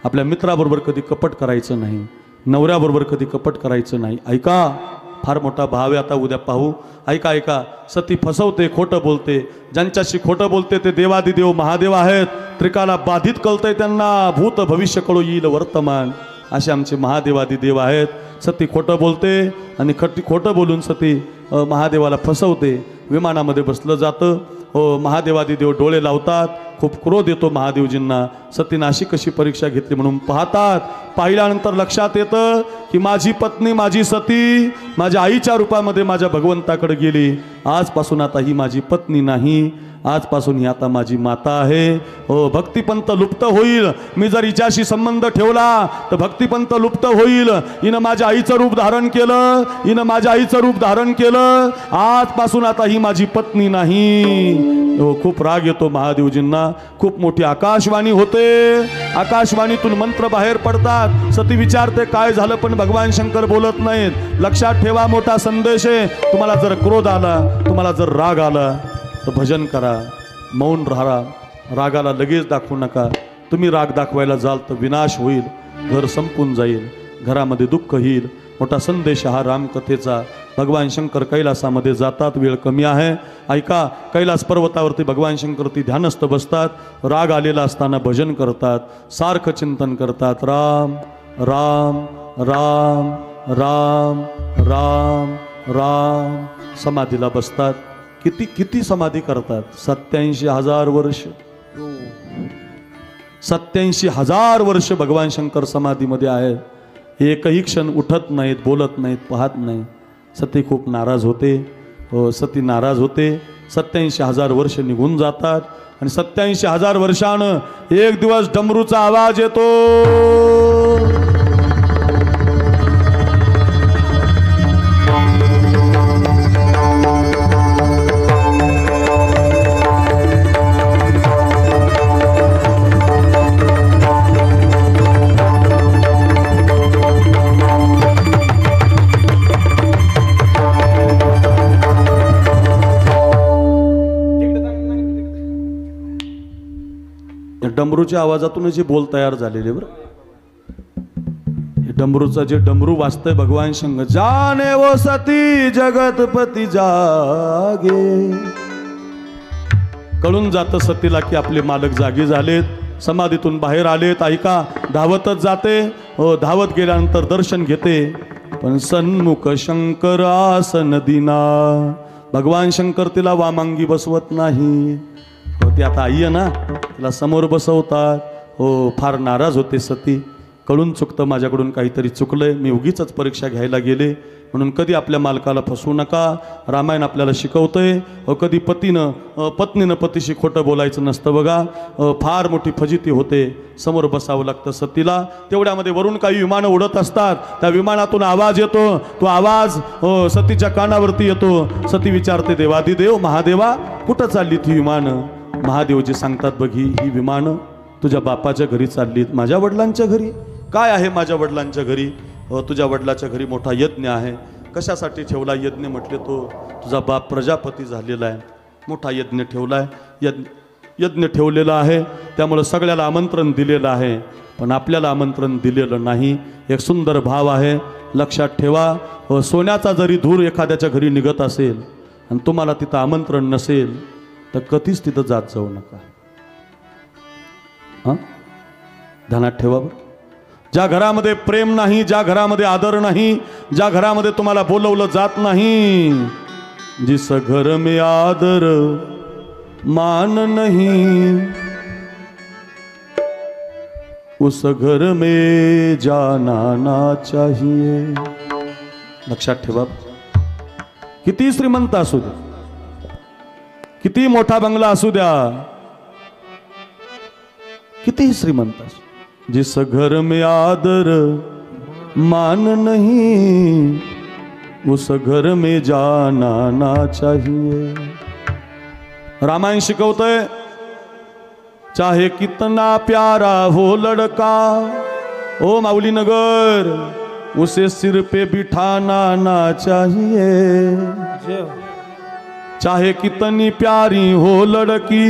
Speaker 1: आपल्या मित्राबरोबर कधी कपट करायचं नाही, नवऱ्याबरोबर कधी कपट करायचं नाही. ऐका, फार मोठा भाव आहे, आता उद्या पाहू. ऐका ऐका, सती फसवते, खोटं बोलते. ज्यांच्याशी खोटं बोलते ते देवादिदेव महादेव आहेत. त्रिकाला बाधित कळतंय त्यांना, भूत भविष्य कळू येईल वर्तमान, असे आमचे महादेवादिदेव आहेत. सती खोटं बोलते आणि खोटं बोलून सती महादेवाला फसवते. विमानामध्ये बसलं जातं, हो महादेवादिदेव डोळे लावतात, खूप क्रोध येतो महादेवजींना. सतीनं अशी कशी परीक्षा घेतली म्हणून पाहतात. पाहिल्यानंतर लक्षात येतं की माझी पत्नी, माझी सती माझ्या आईच्या रूपामध्ये माझ्या भगवंताकडे गेली. आजपासून आता ही माझी पत्नी नाही, आजपासून ही आता माझी माता आहे. हो भक्तिपंथ लुप्त होईल. मी जर हिच्याशी संबंध ठेवला तर भक्तिपंथ लुप्त होईल. हिनं माझ्या आईचं रूप धारण केलं, हिनं माझ्या आईचं रूप धारण केलं. आजपासून आता ही माझी पत्नी नाही. हो खूप राग येतो महादेवजींना. खूप मोठी आकाशवाणी होते. आकाशवाणीतून मंत्र बाहेर पडतात. सती विचारते काय झालं, पण भगवान शंकर बोलत नाहीत. लक्षात ठेवा, मोठा संदेश आहे. तुम्हाला जर क्रोध आला, तुम्हाला जर राग आला तर भजन करा, मौन राहा. रागाला लगेच दाखवू नका. तुम्ही राग दाखवायला जाल तर विनाश होईल, घर संपून जाईल, घरामध्ये दुःख येईल. मोठा संदेश हा रामकथेचा. भगवान शंकर कैलासामध्ये जातात. वेळ कमी आहे, ऐका. कैलास पर्वतावरती भगवान शंकर ती ध्यानस्थ बसतात. राग आलेला असताना भजन करतात, सारखं चिंतन करतात. राम राम राम राम राम राम. समाधीला बसतात. किती समाधी करतात? 87,000 वर्ष. 87,000 वर्ष भगवान शंकर समाधीमध्ये आहेत. एकही क्षण उठत नाहीत, बोलत नाहीत, पाहत नाही. सती खूप नाराज होते. हो सती नाराज होते. 87,000 वर्ष निघून जातात आणि 87,000 वर्षानं एक दिवस डमरूचा आवाज येतो. डमरूच्या आवाजातून जे बोल तयार झालेले बरं. डमरूचा जे डमरू वाजतंय भगवान शंकर, जाने वो सती जगतपती जागे. कळून जातं सतीला की आपले मालक जागे झालेत, समाधीतून बाहेर आलेत. ऐका, धावतच जाते. हो धावत गेल्यानंतर दर्शन घेते. पण सन्मुख शंकर आसन दिना. भगवान शंकर तिला वामांगी बसवत नाही. हो ती आता आई आहे ना, तिला समोर बसवतात. हो फार नाराज होते सती. कळून चुकतं, माझ्याकडून काहीतरी चुकलंय, मी उगीच परीक्षा घ्यायला गेले. म्हणून कधी आपल्या मालकाला फसवू नका. रामायण आपल्याला शिकवतंय. कधी पत्नीनं पतीशी खोटं बोलायचं नसतं बघा. फार मोठी फजिती होते, समोर बसावं लागतं सतीला. तेवढ्यामध्ये वरून काही विमानं उडत असतात. त्या विमानातून आवाज येतो. तो आवाज सतीच्या कानावरती येतो. सती विचारते, देवादिदेव महादेवा कुठं चालली ती विमानं? महादेवजी सांगतात, बघी ही विमानं तुझ्या बापाच्या घरी चाललीत. माझ्या वडिलांच्या घरी? काय आहे माझ्या वडिलांच्या घरी? तुझ्या वडिलाच्या घरी मोठा यज्ञ आहे. कशासाठी ठेवला यज्ञ म्हटले, तो तुझा बाप प्रजापती झालेला आहे, मोठा यज्ञ ठेवला आहे. यज्ञ ठेवलेला आहे, त्यामुळं सगळ्याला आमंत्रण दिलेलं आहे, पण आपल्याला आमंत्रण दिलेलं नाही. एक सुंदर भाव आहे, लक्षात ठेवा. सोन्याचा जरी धूर एखाद्याच्या घरी निघत असेल आणि तुम्हाला तिथं आमंत्रण नसेल तर कधीच तिथं जात जाऊ नका. हां, ध्यानात ठेवा. ज्या घरामध्ये प्रेम नाही, ज्या घरामध्ये आदर नाही, ज्या घरामध्ये तुम्हाला बोलवलं जात नाही, जिस घर में आदर मान नहीं उस घर में जाना ना चाहिए. लक्षात ठेवा. किती श्रीमंत असू द्या, किती मोठा बंगला असू द्या, किती श्रीमंत असू, जिस घर में आदर मान नहीं उस घर में जाना ना चाहिए. रामायण शिकवतंय, चाहे कितना प्यारा हो लड़का, ओ माऊली नगर, उसे सिर पे बिठाना ना चाहिए. चाहे कितनी प्यारी हो लड़की,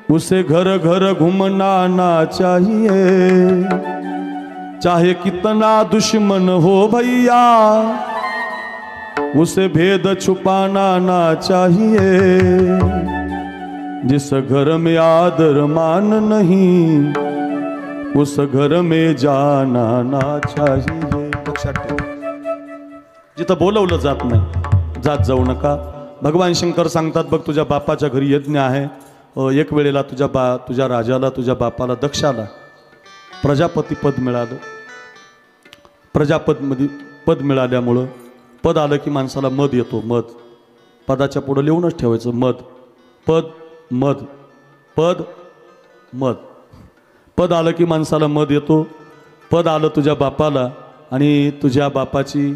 Speaker 1: उसे घर घर घूमना ना चाहिए. चाहे कितना दुश्मन हो भैया, उसे भेद छुपाना ना चाहिए. जिस घर में आदर मान नहीं उस घर में जाना ना चाहिए. लक्षात ठेवा. जिथं बोलवलं जात नाही जात जाऊ नका. भगवान शंकर सांगतात, बघ तुझ्या बापाच्या घरी यज्ञ आहे. एक वेळेला तुझ्या राजाला, तुझ्या बापाला, दक्षाला प्रजापती पद मिळालं. प्रजापदमध्ये पद मिळाल्यामुळं, पद आलं की माणसाला मद येतो. मद पदाच्या पुढं लिहूनच ठेवायचं, मद. पद मद, पद मद. पद आलं की माणसाला मद येतो. पद आलं तुझ्या बापाला, आणि तुझ्या बापाची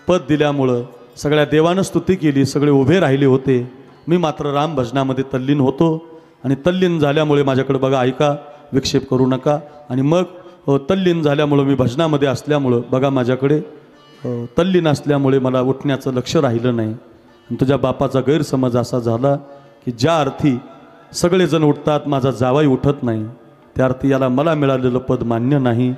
Speaker 1: पद दिल्यामुळं सगळ्या देवानं स्तुती केली, सगळे उभे राहिले होते. मी मात्र राम भजनामध्ये तल्लीन होतो, आणि तल्लीन झाल्यामुळे माझ्याकडे बघा, ऐका, विक्षेप करू नका. आणि मग तल्लीन झाल्यामुळं, मी भजनामध्ये असल्यामुळं बघा, माझ्याकडे तल्लीन असल्यामुळे मला उठण्याचं लक्ष राहिलं नाही. आणि तुझ्या बापाचा गैरसमज असा झाला की ज्या अर्थी सगळेजण उठतात, माझा जावाई उठत नाही, त्या अर्थी याला मला मिळालेलं पद मान्य नाही.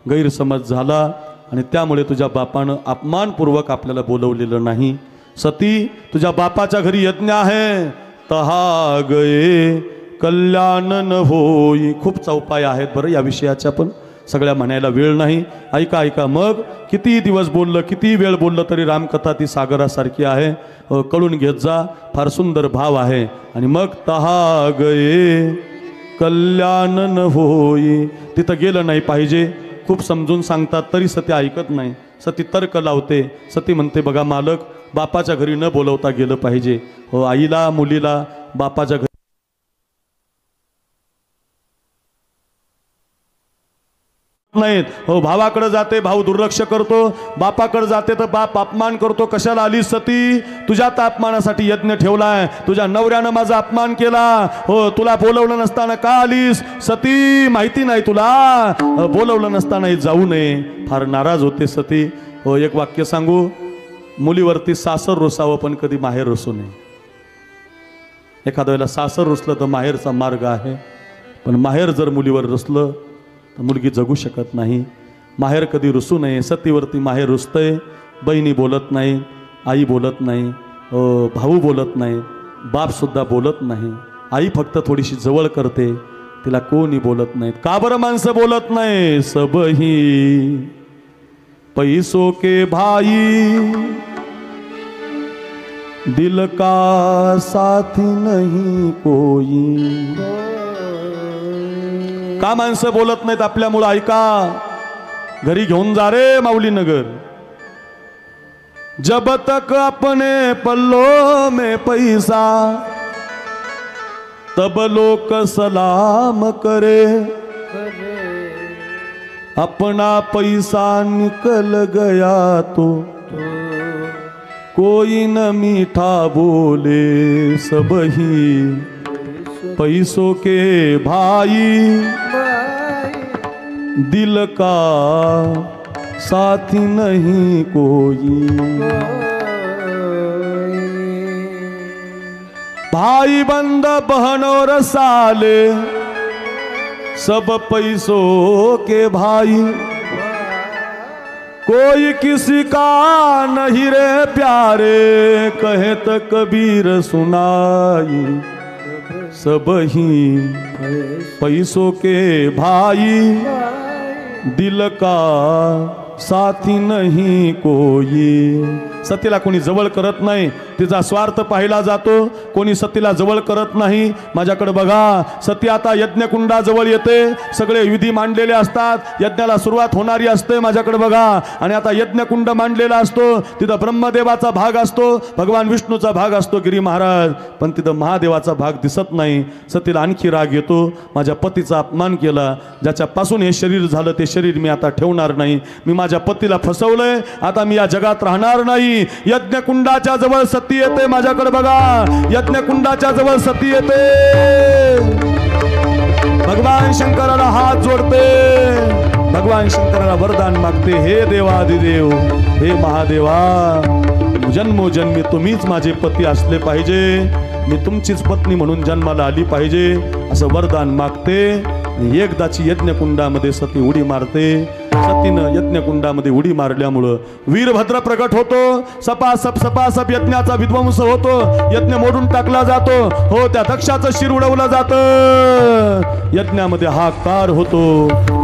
Speaker 1: गैरसमज झाला, आणि त्यामुळे तुझ्या बापानं अपमानपूर्वक आपल्याला बोलवलेलं नाही. सती, तुझ्या बापाच्या घरी यज्ञ आहे, तहा गये कल्याण न होई. खूप चौपाय आहेत बरं या विषयाच्या, पण सगळ्या म्हणायला वेळ नाही. ऐका ऐका. मग किती दिवस बोललं, किती वेळ बोललं तरी रामकथा ती सागरासारखी आहे. कळून घेत जा, फार सुंदर भाव आहे. आणि मग तहा गये कल्याण न होई, तिथं गेलं नाही पाहिजे. खूप समजून सांगतात तरी सती ऐकत नाही. सती तर्क लावते. सती म्हणते, बघा मालक, बापाच्या घरी न बोलवता गेलं पाहिजे. आईला, मुलीला बापाच्या घरी नाहीत. भावाकडे जाते, भाऊ दुर्लक्ष करतो. बापाकडे जाते तर बाप अपमान करतो. कशाला आलीस सती? तुझ्या अपमानासाठी यज्ञ ठेवलाय. तुझ्या नवऱ्यानं माझा अपमान केला. तुला बोलवलं नसताना का आलीस सती? माहिती नाही तुला? बोलवलं नसताना जाऊ नये. फार नाराज होते सती. एक वाक्य सांगू, मुलीवरती सासर रुसावं पण कधी माहेर रुसू नये. एखाद्या वेळेला सासर रुसलं तर माहेरचा मार्ग आहे, पण माहेर जर मुलीवर रुसलं तर मुलगी जगू शकत नाही. माहेर कधी रुसू नये. सतीवरती माहेर रुसतंय. बहिणी बोलत नाही, आई बोलत नाही, भाऊ बोलत नाही, बापसुद्धा बोलत नाही. आई फक्त थोडीशी जवळ करते, तिला कोणी बोलत नाही. का बरं माणसं बोलत नाही? सबही पैसों के भाई दिल का साथी नहीं कोई. का माणसं बोलत नाहीत आपल्यामुळं? ऐका, घरी घेऊन जा रे माऊली नगर. जब तक अपने पल्लों में पैसा तब लोग सलाम करे, अपना पैसा निकल गया तो कोई न मीठा बोले, सब ही पैसों के भाई, दिल का साथी नहीं कोई. भाई बंद बहन और साले सब पैसों के भाई, कोई किसी का नहीं रे प्यारे, कहे तो कबीर सुनाई, सब ही पैसों के भाई, दिल का साथी नहीं कोई. सतीला कोणी जवळ करत नाही, तिचा स्वार्थ पाहिला जातो. कोणी सतीला जवळ करत नाही. माझ्याकडे बघा, सती आता यज्ञकुंडाजवळ येते. सगळे विधी मांडलेले असतात, यज्ञाला सुरुवात होणारी असते. माझ्याकडे बघा, आणि आता यज्ञकुंड मांडलेला असतो. तिथं ब्रह्मदेवाचा भाग असतो, भगवान विष्णूचा भाग असतो, गिरी महाराज. पण तिथं महादेवाचा भाग दिसत नाही. सतीला आणखी राग येतो. माझ्या पतीचा अपमान केला, ज्याच्यापासून हे शरीर झालं ते शरीर मी आता ठेवणार नाही. मी माझ्या पतीला फसवलंय, आता मी या जगात राहणार नाही. यज्ञकुंडाच्या जवळ सती येते. माझ्याकडे बघा, यज्ञकुंडाच्या जवळ सती येते. भगवान शंकराला हात जोडते, भगवान शंकराला वरदान मागते. हे देवादिदेव, हे महादेवा, जन्मोजन्मी तुम्हीच माझे पती असले पाहिजे, मी तुमचीच पत्नी म्हणून जन्माला आली पाहिजे, असं वरदान मागते. एकदाची यज्ञकुंडामध्ये सती उडी मारते. सतीनं यज्ञकुंडामध्ये उडी मारल्यामुळं वीरभद्र प्रकट होतो. सपासप यज्ञाचा विध्वंस होतो. यज्ञ मोडून टाकला जातो. हो, त्या दक्षाचं शिर उडवलं जातं. यज्ञामध्ये हाकार होतो.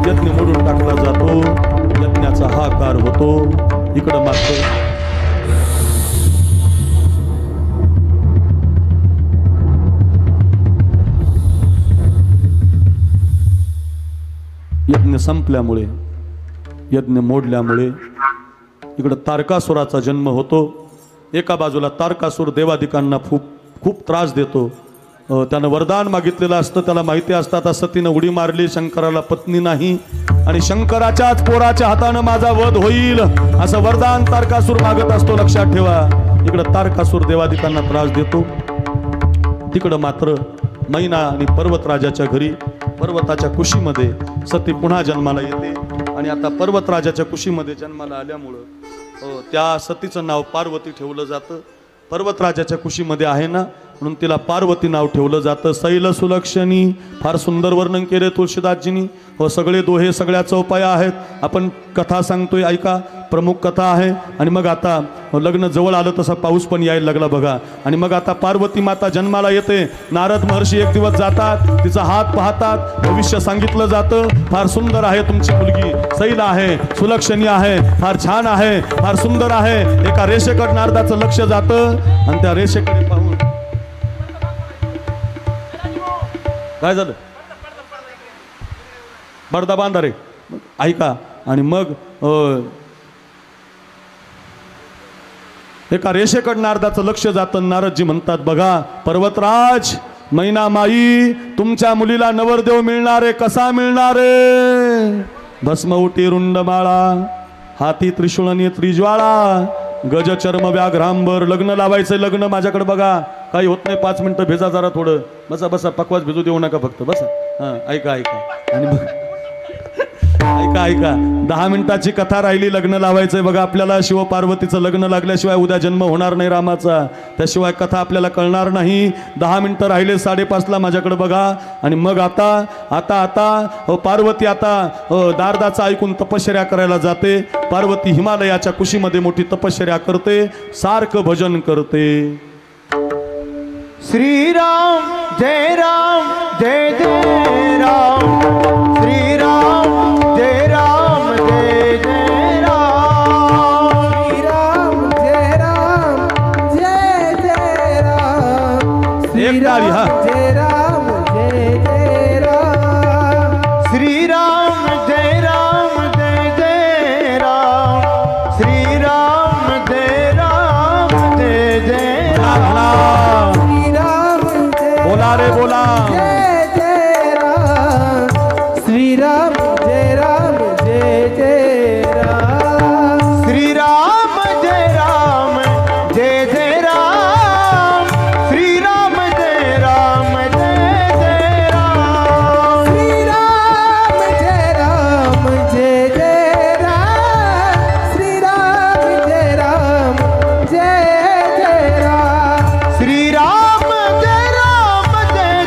Speaker 1: यज्ञ मोडून टाकला जातो. यज्ञाचा हाकार होतो. इकडं मात्र यज्ञ संपल्यामुळे, यज्ञ मोडल्यामुळे इकडं तारकासुराचा जन्म होतो. एका बाजूला तारकासुर देवादिकांना खूप त्रास देतो. त्यानं वरदान मागितलेलं असतं. त्याला माहिती असतं आता सतीनं उडी मारली, शंकराला पत्नी नाही, आणि शंकराच्याच पोराच्या हातानं माझा वध होईल, असं वरदान तारकासुर मागत असतो. लक्षात ठेवा, इकडं तारकासुर देवादिकांना त्रास देतो. तिकडं मात्र मैना आणि पर्वतराजाच्या घरी, पर्वताच्या कुशीमध्ये सती पुन्हा जन्माला येते. आणि आता पर्वतराजाच्या कुशीमध्ये जन्माला आल्यामुळं त्या सतीचं नाव पार्वती ठेवलं जातं. पर्वतराजाच्या कुशीमध्ये आहे ना, म्हणून तिला पार्वती नाव ठेवलं जातं. शैल सुलक्षणी, फार सुंदर वर्णन केले तुळशीदासजींनी. हो, सगळे दोहे सगळ्या चौपाया आहेत. आपण कथा सांगतोय, ऐका, प्रमुख कथा आहे. आणि मग आता लग्न जवळ आलं तसा पाऊस पण यायला लागला बघा. आणि मग आता पार्वती माता जन्माला येते. नारद महर्षी एक दिवस जातात, तिचा हात पाहतात, भविष्य सांगितलं जातं. फार सुंदर आहे तुमची मुलगी, शैल आहे, सुलक्षणी आहे, फार छान आहे, फार सुंदर आहे. एका रेषेकडे नारदाचं लक्ष जातं, आणि त्या रेषेकडे पाहून काय झालं, पडदा बांधा रे, ऐका. आणि मग एका रेषेकडे नारदाचं लक्ष जातं. नारदजी म्हणतात, बघा पर्वतराज, मैना माई, तुमच्या मुलीला नवरदेव मिळणार आहे. कसा मिळणार आहे? भस्म उटी रुंड माळा, हाती त्रिशूळनी त्रिज्वाळा, गज चर्म व्याघ्रांबर. लग्न लावायचं, लग्न. माझ्याकडे बघा, काही होत नाही, 5 मिनिटं भेजा जरा थोडं. बसा बसा, पकवास भेजू देऊ नका फक्त, बसा. हां, ऐका ऐका. आणि मग ऐका ऐका, 10 मिनिटाची कथा राहिली. लग्न लावायचंय बघा आपल्याला. शिवपार्वतीचं लग्न लागल्याशिवाय उद्या जन्म होणार नाही रामाचा. त्याशिवाय कथा आपल्याला कळणार नाही. 10 मिनिटं राहिले 5:30ला. माझ्याकडे बघा. आणि मग आता आता आता पार्वती आता नारदाचं ऐकून तपश्चर्या करायला जाते. पार्वती हिमालयाच्या कुशीमध्ये मोठी तपश्चर्या करते, सारखं भजन करते.
Speaker 3: श्रीराम जय राम, जय जय राम. श्रीराम जय राम, जय जय राम.
Speaker 4: श्रीराम जय राम, जय जय
Speaker 2: श्रीराम जय राम जय जय राम
Speaker 3: श्री राम जय राम जय जय राम श्री राम जय राम जय जय राम
Speaker 2: श्रीराम जय राम जय जय राम श्रीराम जय राम जय जय राम
Speaker 3: श्री राम जय राम जय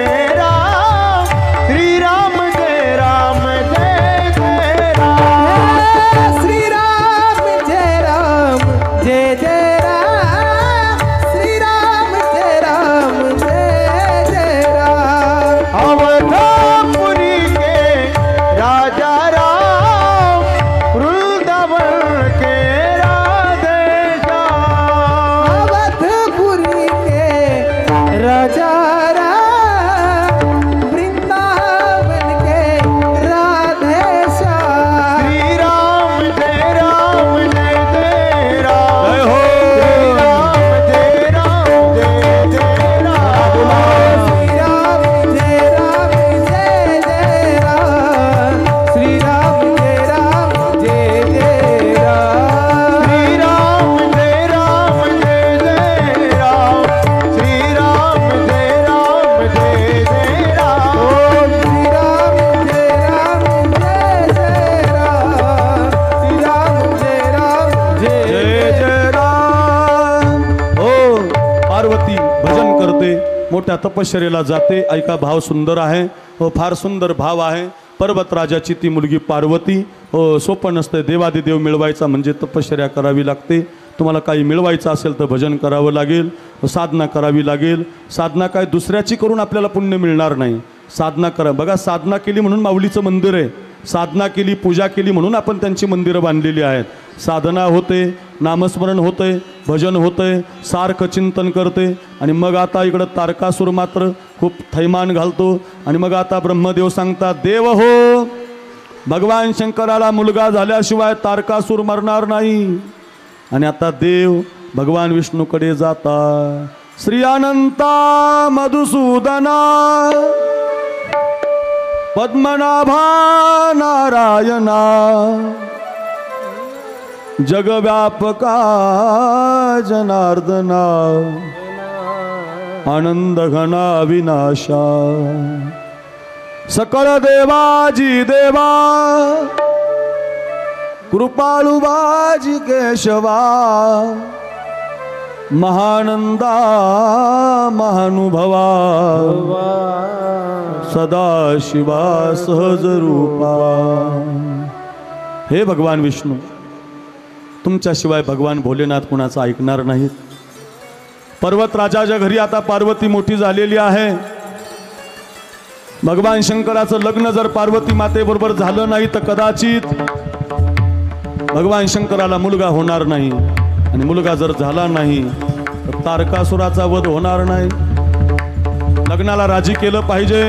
Speaker 3: जय राम श्री राम जय राम जय जय राम
Speaker 2: श्रीराम जय राम जय जय राम श्रीराम जय राम जय जय राम
Speaker 3: अवधपुरी के राजा राम वृंदावन के राधे श्याम
Speaker 2: अवधपुरी के राजा राम वृंदावन के राधे श्याम
Speaker 3: श्री राम जय राम जय जय राम
Speaker 1: जय हो।
Speaker 3: श्री राम जय राम जय जय राम
Speaker 2: श्रीराम जय राम जय जय राम श्रीराम जय राम जय जय राम
Speaker 3: श्री राम जय राम जय जय राम श्री राम जय राम जय जय राम
Speaker 2: श्रीराम जय राम जय जय राम श्रीराम जय राम जय
Speaker 1: जय जय राम. हो पार्वती भजन करते, मोठ्या तपश्चर्येला जाते. ऐका भाव सुंदर आहे. हो फार सुंदर भाव आहे. पर्वतराजाची ती मुलगी पार्वती. हो सोपं नसतं. देवादिदेव मिळवायचा म्हणजे तपश्चर्या करावी लागते. तुम्हाला काही मिळवायचं असेल तर भजन करावं लागेल, साधना करावी लागेल. साधना काय दुसऱ्याची करून आपल्याला पुण्य मिळणार नाही. साधना करा. बघा साधना केली म्हणून माऊलीचं मंदिर आहे. साधना केली, पूजा केली म्हणून आपण त्यांची मंदिरं बांधलेली आहेत. साधना होते, नामस्मरण होते, भजन होते, सारखं चिंतन करते. आणि मग आता इकडं तारकासूर मात्र खूप थैमान घालतो. आणि मग आता ब्रह्मदेव सांगतात, देव हो, भगवान शंकराला मुलगा झाल्याशिवाय तारकासूर मरणार नाही. आणि आता देव भगवान विष्णूकडे जातात. श्री अनंता मधुसूदना पद्मनाभा नारायणा जगव्यापका जनार्दना आनंद घना विनाशा सकळ देवाजी देवा कृपाळू बाजी केशवा महानंदा महानुभवा सदाशिवा सहज रूपा. हे भगवान विष्णू, तुमच्याशिवाय भगवान भोलेनाथ कुणाचं ऐकणार नाहीत. पर्वतराजाच्या घरी आता पार्वती मोठी झालेली आहे. भगवान शंकराचं लग्न जर पार्वती मातेबरोबर झालं नाही तर कदाचित भगवान शंकराला मुलगा होणार नाही. आणि मुलगा जर झाला नाही तर तारकासुराचा वध होणार नाही. लग्नाला राजी केलं पाहिजे.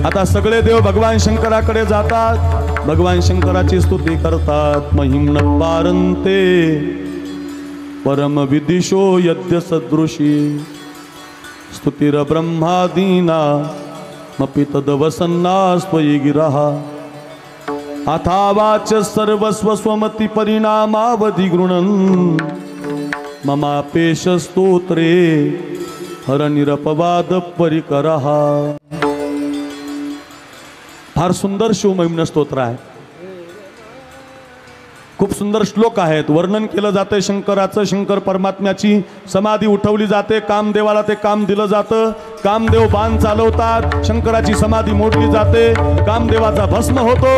Speaker 1: आता सगळे देव भगवान शंकराकडे जातात, भगवान शंकराची स्तुती करतात. महिम्न पारंते परम विदिशो यज्ञ सदृशी स्तुतीर ब्रह्मादीना मपि तदवसन्ना स्वयि गिरहा अथावाच सर्वस्व स्वमती परिणामावधी गृणन् ममापेश स्तोत्रे हर निरपवाद परिकरः. फार सुंदर शिवमहिम्न स्तोत्र आहे. खूप सुंदर श्लोक आहेत. वर्णन केलं जाते शंकराचं. शंकर परमात्म्याची समाधी उठवली जाते. कामदेवाला ते काम दिलं जातं. कामदेव बाण चालवतात. शंकराची समाधी मोडली जाते. कामदेवाचा भस्म होतो.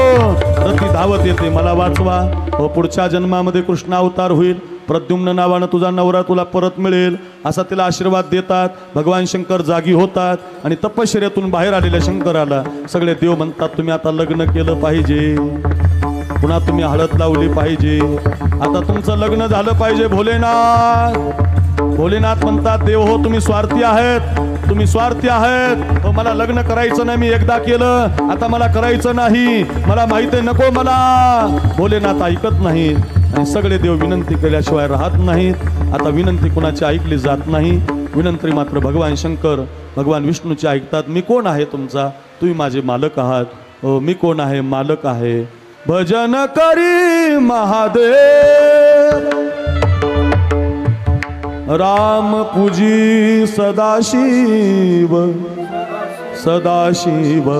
Speaker 1: रती धावत येते, मला वाचवा. व पुढच्या जन्मामध्ये कृष्णावतार होईल. प्रद्युम्न नावानं तुझा नवरा तुला परत मिळेल असा तिला आशीर्वाद देतात. भगवान शंकर जागी होतात आणि तपश्चर्यातून बाहेर आलेल्या शंकराला सगळे देव म्हणतात, तुम्ही आता लग्न केलं पाहिजे, पुन्हा तुम्ही हळद लावली पाहिजे, आता तुमचं लग्न झालं पाहिजे. भोलेनाथ म्हणतात, देव हो तुम्ही स्वार्थी आहेत, तुम्ही स्वार्थी आहेत. हो मला लग्न करायचं नाही, मी एकदा केलं, आता मला करायचं नाही, मला माहिती नको मला. भोलेनाथ ऐकत नाहीत आणि सगळे देव विनंती केल्याशिवाय राहत नाहीत. आता विनंती कुणाची ऐकली जात नाही. विनंती मात्र भगवान शंकर भगवान विष्णूची ऐकतात. मी कोण आहे तुमचा? तुम्ही माझे मालक आहात. मी कोण आहे, मालक आहे. भजन करी महादेव, राम पूजी सदाशिव सदाशिव.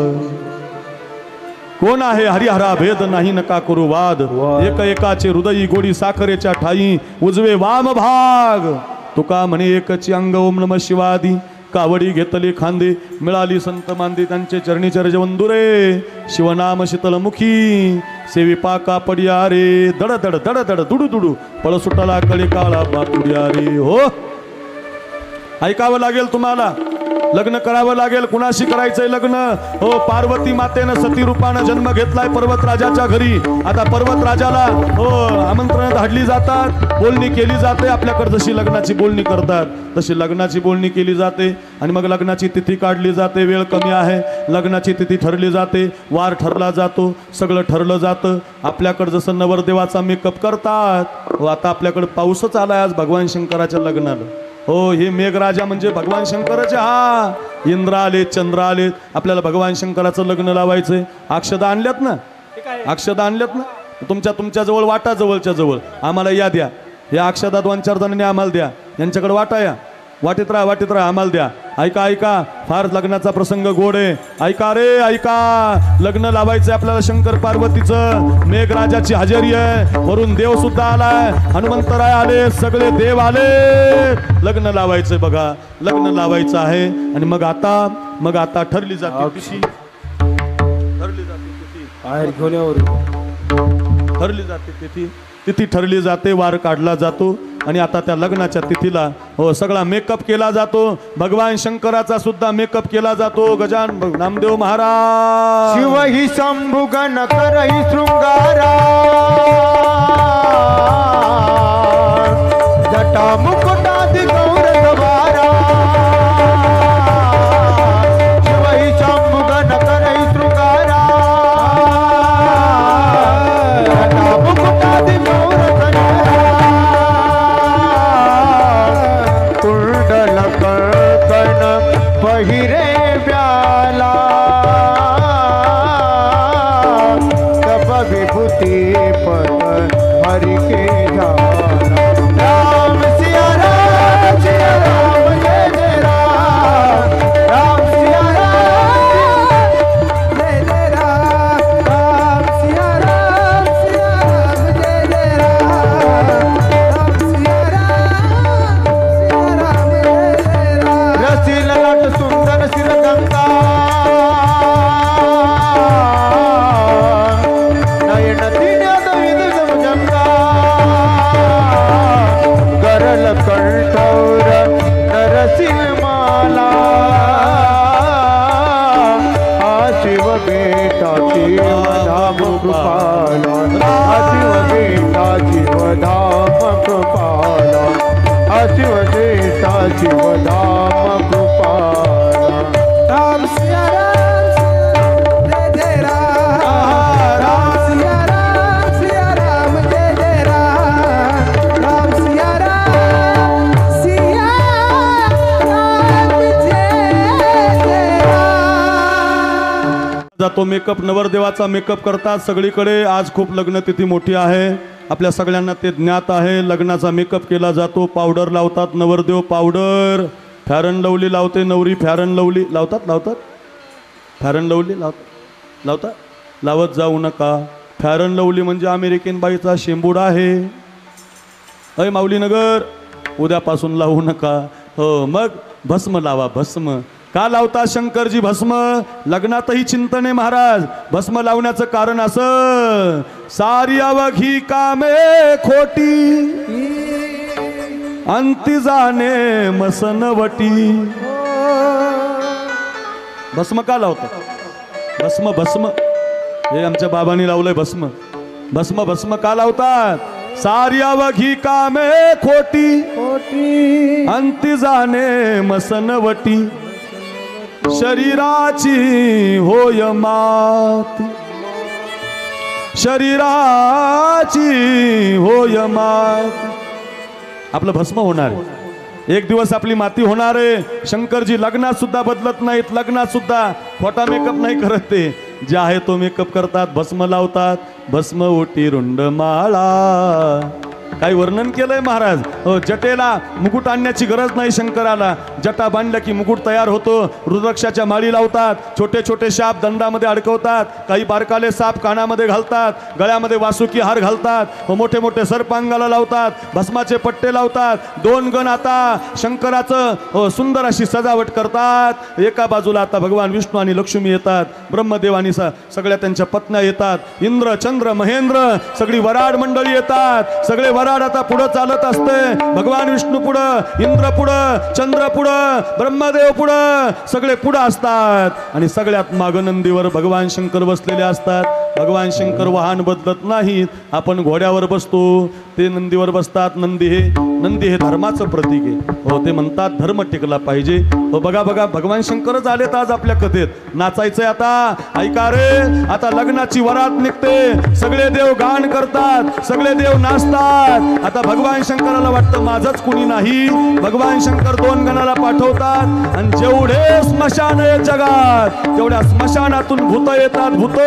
Speaker 1: कोण आहे हरिहरा भेद नाही नका करू वाद, एक एकाचे हृदयी गोडी साखरेच्या ठाई उजवे वाम भाग. तुका म्हणे एकची अंग ओम नम शिवादी, कावडी घेतली खांदे मिळाली संत मांदे. त्यांचे चरणी चरज वंदुरे, शिवनाम शीतलमुखी सेवी पाका पडिया रे. दड दड दड दड दुडू दुडू पळ सुटला कळी काळा बातुड्या रे. हो ऐकावं लागेल तुम्हाला, लग्न करावं लागेल. कुणाशी करायचंय लग्न? हो पार्वती मातेनं सती रूपानं जन्म घेतलाय पर्वतराजाच्या घरी. आता पर्वतराजाला हो आमंत्रण धाडली जातात, बोलणी केली जाते. आपल्याकडे जशी लग्नाची बोलणी करतात तशी लग्नाची बोलणी केली जाते आणि मग लग्नाची तिथी काढली जाते. वेळ कमी आहे, लग्नाची तिथी ठरली जाते, वार ठरला जातो, सगळं ठरलं जातं. आपल्याकडे जसं नवरदेवाचा मेकअप करतात, हो आता आपल्याकडे पाऊसच आलाय आज भगवान शंकराच्या लग्नाला. हो हे मेघराजा म्हणजे भगवान शंकराचे. हा इंद्र आले, चंद्र आले, आपल्याला भगवान शंकराचं लग्न लावायचंय. अक्षदा आणल्यात ना, अक्षदा आणल्यात ना तुमच्या जवळ वाटा, जवळच्या जवळ. आम्हाला या द्या, या अक्षदा 2-4 जणांनी आम्हाला द्या. यांच्याकडे वाटा, या वाटीत राहा आम्हाला द्या. ऐका ऐका, फार लग्नाचा प्रसंग गोड आहे. ऐका रे ऐका, लग्न लावायचंय आपल्याला शंकर पार्वतीचं. मेघराजाची हजेरी आहे, वरून देव सुद्धा आलाय, हनुमंतराय आले, सगळे देव आले. लग्न लावायचंय बघा, लग्न लावायचं आहे. आणि मग आता ठरली जाते तिथी, ठरली जाते तिथी,
Speaker 2: बाहेर घेऊन यावर
Speaker 1: ठरली जाते तिथी, तिथी ठरली जाते, वार काढला जातो. आणि आता त्या लग्नाच्या तिथीला हो सगळा मेकअप केला जातो. भगवान शंकराचा सुद्धा मेकअप केला जातो. गजानन नामदेव महाराज.
Speaker 3: शिव ही शंभुगण करही शृंगारा, जटा मुकुटादि गौरवारा. शिव ही शंभुगण करही शृंगारा, जटा मुकुटादि गौरवारा. कुंडल कण पहिरे व्याला, तप विभूति पद हरि के झाला. राम सिया राम जय जय राम, राम सिया राम जय जय राम, राम सिया राम जय जय राम, राम सिया राम जय जय राम. रसी ललाट सुंदर सिरगंगा, नयन दिन्याद विदुष जंगा. गरल कंठौर नरसिंह माला, हा शिव बेटा शिवधाम कृपाला, हा शिव बेटा शिवधाम कृपाला, हा शिव बेटा शिवधाम कृपाला. राम सिया राम जय जय राम, राम सिया राम जय जय राम, राम सिया राम जय जय राम.
Speaker 1: जातो मेकअप, नवरदेवाचा मेकअप करतात सगळीकडे. आज खूप लग्न तिथी मोठी आहे, आपल्या सगळ्यांना ते ज्ञात आहे. लग्नाचा मेकअप केला जातो, पावडर लावतात नवरदेव, पावडर. फॅरन लवली लावते नवरी, फॅरन लवली लावतात फॅरन लवली लावतात. लावत जाऊ नका. फॅरन लवली म्हणजे अमेरिकन बाईचा शेंबूड आहे. अय माऊलीनगर, उद्यापासून लावू नका. हो मग भस्म लावा, भस्म. का लावता शंकरजी भस्म? लग्नातही चिंतन आहे महाराज. भस्म लावण्याचं कारण असं, सारी अवघी कामे खोटी, अंती जाणे मसनवटी. भस्म का लावतात? भस्म हे आमच्या बाबांनी लावलंय भस्म. भस्म का लावतात? सारी अवघी कामे खोटी, अंती जाणे मसनवटी. शरीराची होय मात, शरीराची होय मात. आपलं भस्म होणार आहे, एक दिवस आपली माती होणार आहे. शंकरजी लग्नात सुद्धा बदलत नाहीत, लग्नात सुद्धा खोटा मेकअप नाही करत ते. जे आहे तो मेकअप करतात, भस्म लावतात, भस्म ओटी रुंड माळा. काही वर्णन केलंय महाराज. जटेला मुकुट आणण्याची गरज नाही शंकराला. जटा बांधल्या की मुकुट तयार होतो. रुद्राक्षाच्या माळी लावतात, छोटे छोटे शाप दंडामध्ये अडकवतात, काही बारकाले साप कानामध्ये घालतात, गळ्यामध्ये वासुकी हार घालतात, मोठे मोठे सर्पांगाला लावतात, भस्माचे पट्टे लावतात. 2 गण आता शंकराचं सुंदर अशी सजावट करतात. एका बाजूला आता भगवान विष्णू आणि लक्ष्मी येतात, ब्रह्मदेव आणि सगळ्या त्यांच्या पत्न्या येतात, इंद्र चंद्र महेंद्र सगळी वराड मंडळी येतात. सगळे वराड आता पुढं चालत असते. भगवान विष्णू पुढं, इंद्र पुढं, चंद्र पुढं, ब्रह्मदेव पुढं, सगळे पुढं असतात. आणि सगळ्यात मागं नंदीवर भगवान शंकर बसलेले असतात. भगवान शंकर वाहन बदलत नाहीत. आपण घोड्यावर बसतो, ते नंदीवर बसतात. नंदी हे धर्माचं प्रतीक आहे. हो, ते म्हणतात धर्म टिकला पाहिजे. हो, बघा बघा भगवान शंकरच आलेत आज आपल्या कथेत. नाचायचंय आता. ऐका रे, आता लग्नाची वरात निघते. सगळे देव गाण करतात, सगळे देव नाचतात. आता भगवान शंकराला वाटतं माझंच कुणी नाही. भगवान शंकर 2 गणाला पाठवतात आणि जेवढे स्मशान आहे जगात तेवढ्या स्मशानातून भूत येतात. भूत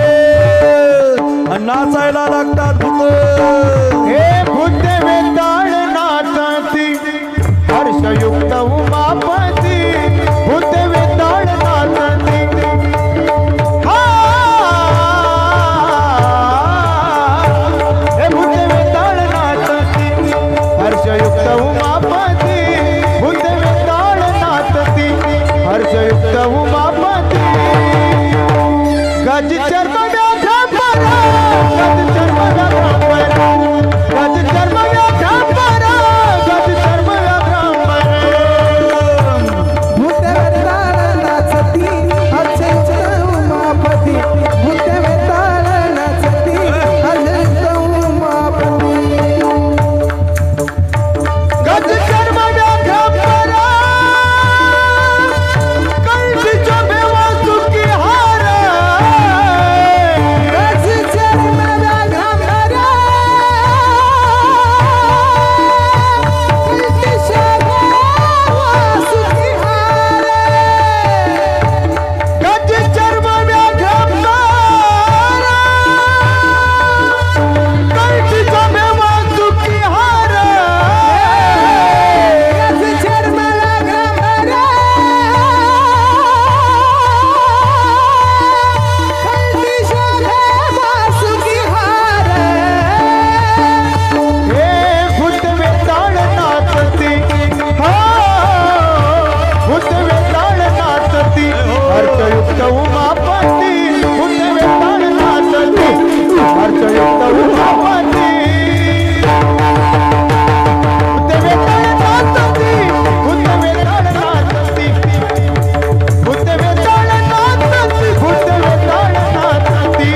Speaker 1: आणि नाचायला लागतात. भूत
Speaker 3: हे भूत वेताळ नाचती हर्षयुक्त उमापती. भूत वेताळ नाचती हे भूत वेताळ नाचती हर्षयुक्त उमापती. भूत वेताळ नाचती हर्षयुक्त उमापती. गज चर्म व्याघ्र परा, गज चर्म व्याघ्र परा, गज चर्म व्याघ्र परा, गज चर्म व्याघ्र परा.
Speaker 4: भूत वेताळ नाचती हर्षयुक्त उमापती. भूत वेताळ नाचती हर्षयुक्त उमापती.
Speaker 3: गज चर्म व्याघ्र परा, कळशीच्या बेवासुकी हार.
Speaker 4: गज चर्म व्याघ्र परा, कळशीच्या बेवासुकी हार.
Speaker 3: गज चर्म व्याघ्र परा, कळशीच्या बेवासुकी हार.
Speaker 4: गज चर्म व्याघ्र परा, कळशीच्या बेवासुकी हार.
Speaker 3: हे भूत वेताळ नाचती, हो भूत वेताळ नाचती हर्षयुक्त उमापती. भूत वेताळ नाचती हर्षयुक्त उमापती. भूत वेताळ नाचती, भूत वेताळ नाचती, भूत वेताळ नाचती, भूत वेताळ नाचती.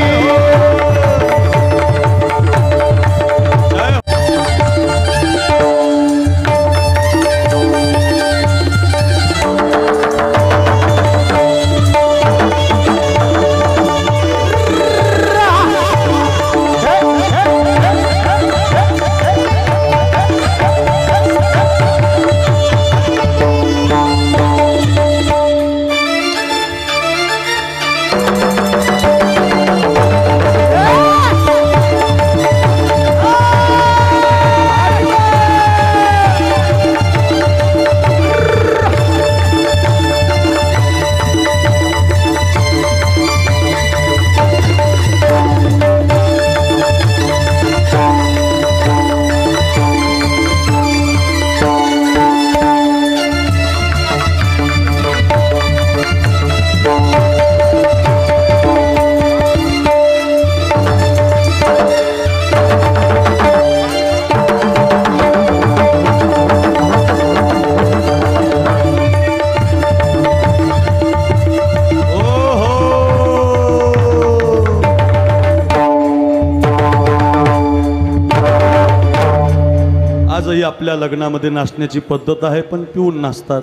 Speaker 1: आजही आपल्या लग्नामध्ये नाचण्याची पद्धत आहे, पण पिऊन नाचतात.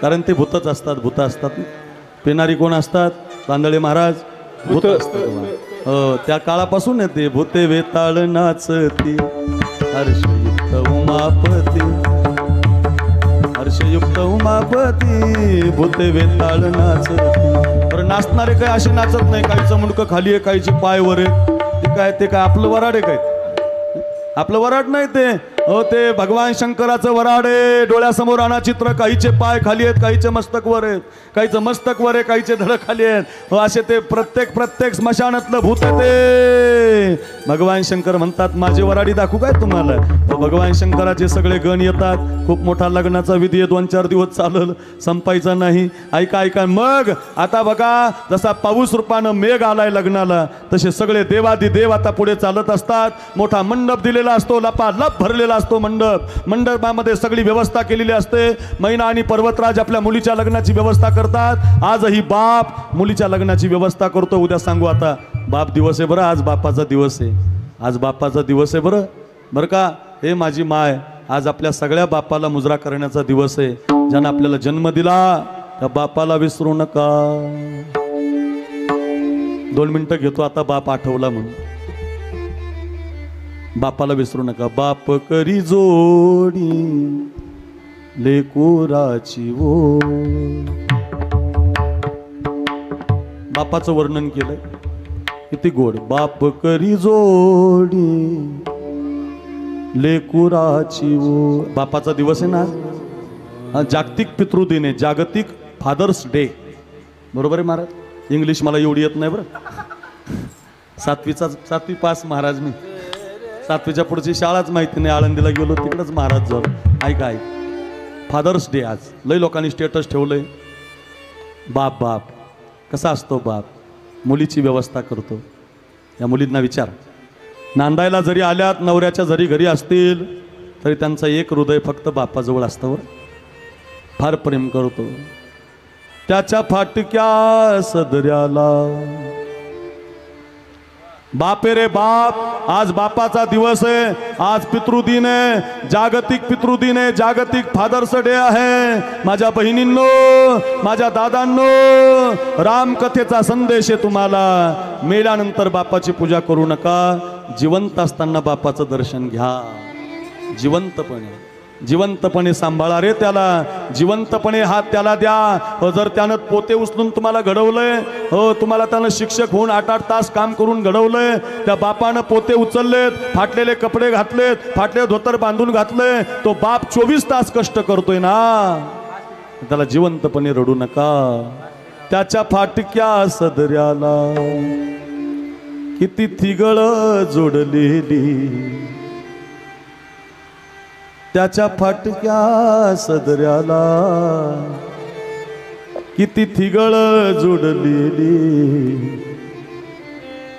Speaker 1: कारण ते भूतच असतात, भूत असतात. पिणारी कोण असतात? तांदळे महाराज भूत असतात. त्या काळापासून येते. भूते वेताळ नाचती हर्षयुक्त उमापती. हर्षयुक्त उमापती भूते वेताळ नाचती. बरं बरं नाचणारे काही असे नाचत नाही, काहीचं मुंडकं खाली आहे, काहीचे पाय वर आहे. ते काय आपलं वराड आहे काय? आपलं वराड नाही ते, हो ते भगवान शंकराचं वराड आहे. डोळ्यासमोर आणा चित्र, काहीचे पाय खाली आहेत, काहीचे मस्तक वर आहेत, काहीचं मस्तक वर आहे, काहीचे धड खाली आहेत. हो असे ते प्रत्येक स्मशानातलं भूत आहे ते. भगवान शंकर म्हणतात माझे वराडी दाखवू काय तुम्हाला? हो भगवान शंकराचे सगळे गण येतात. खूप मोठा लग्नाचा विधी आहे, 2-4 दिवस चालल, संपायचा नाही. ऐका मग आता बघा, जसा पाऊस रूपानं मेघ आलाय लग्नाला, तसे सगळे देवादिदेव आता पुढे चालत असतात. मोठा मंडप दिलेला असतो, लपालप भरलेला असतो मंडप. मंडपामध्ये सगळी व्यवस्था केलेली असते. मैना आणि पर्वतराज आपल्या मुलीच्या लग्नाची व्यवस्था करतात. आजही बाप मुलीच्या लग्नाची व्यवस्था करतो. उद्या सांगू आता बाप दिवस आहे बरं, आज बापाचा दिवस आहे, आज बापाचा दिवस आहे बरं का. हे माझी माय, आज आपल्या सगळ्या बापाला मुजरा करण्याचा दिवस आहे. ज्यानं आपल्याला जन्म दिला त्या बापाला विसरू नका. 2 मिनिटं घेतो आता बाप आठवला म्हणून. बापाला विसरू नका. बाप करी जोडी लेकुराची वो. बापाचं वर्णन केलंय किती गोड. बाप करी जोडी लेकुराची वो. बापाचा दिवस आहे ना, जागतिक पितृदिन आहे, जागतिक फादर्स डे. बरोबर आहे महाराज? इंग्लिश मला एवढी येत नाही बरं. 7वी पास महाराज मी. 7वीच्या पुढची शाळाच माहिती नाही. आळंदीला गेलो तिकडंच महाराज झालो. ऐका फादर्स डे आज. लय लोकांनी स्टेटस ठेवलंय. बाप कसा असतो बाप? मुलीची व्यवस्था करतो. या मुलींना विचार, नांदायला जरी आल्यात, नवऱ्याच्या जरी घरी असतील, तरी त्यांचं एक हृदय फक्त बापाजवळ असतं. फार प्रेम करतो. त्याच्या फाटक्या सदऱ्याला बापे रे बाप. आज बापाचा दिवस आहे, आज पितृदिन आहे, जागतिक पितृदिन आहे, जागतिक फादर्स डे आहे. माझ्या बहिणींनो, माझ्या दादांनो, रामकथेचा संदेश आहे तुम्हाला. मेल्यानंतर बापाची पूजा करू नका, जिवंत असताना बापाचं दर्शन घ्या. जिवंतपणे सांभाळा रे त्याला, जिवंतपणे हात त्याला द्या. जर त्यानं पोते उचलून तुम्हाला घडवलंय, हो तुम्हाला त्यानं शिक्षक होऊन 8-8 तास काम करून घडवलंय, त्या बापानं पोते उचललेत, फाटलेले कपडे घातलेत, फाटले धोतर बांधून घातले, तो बाप 24 तास कष्ट करतोय ना. त्याला जिवंतपणे रडू नका. त्याच्या फाटक्या सदऱ्याला किती थिगळ जोडलेली, त्याच्या फाटक्या सदऱ्याला किती थिगळ जोडलेली,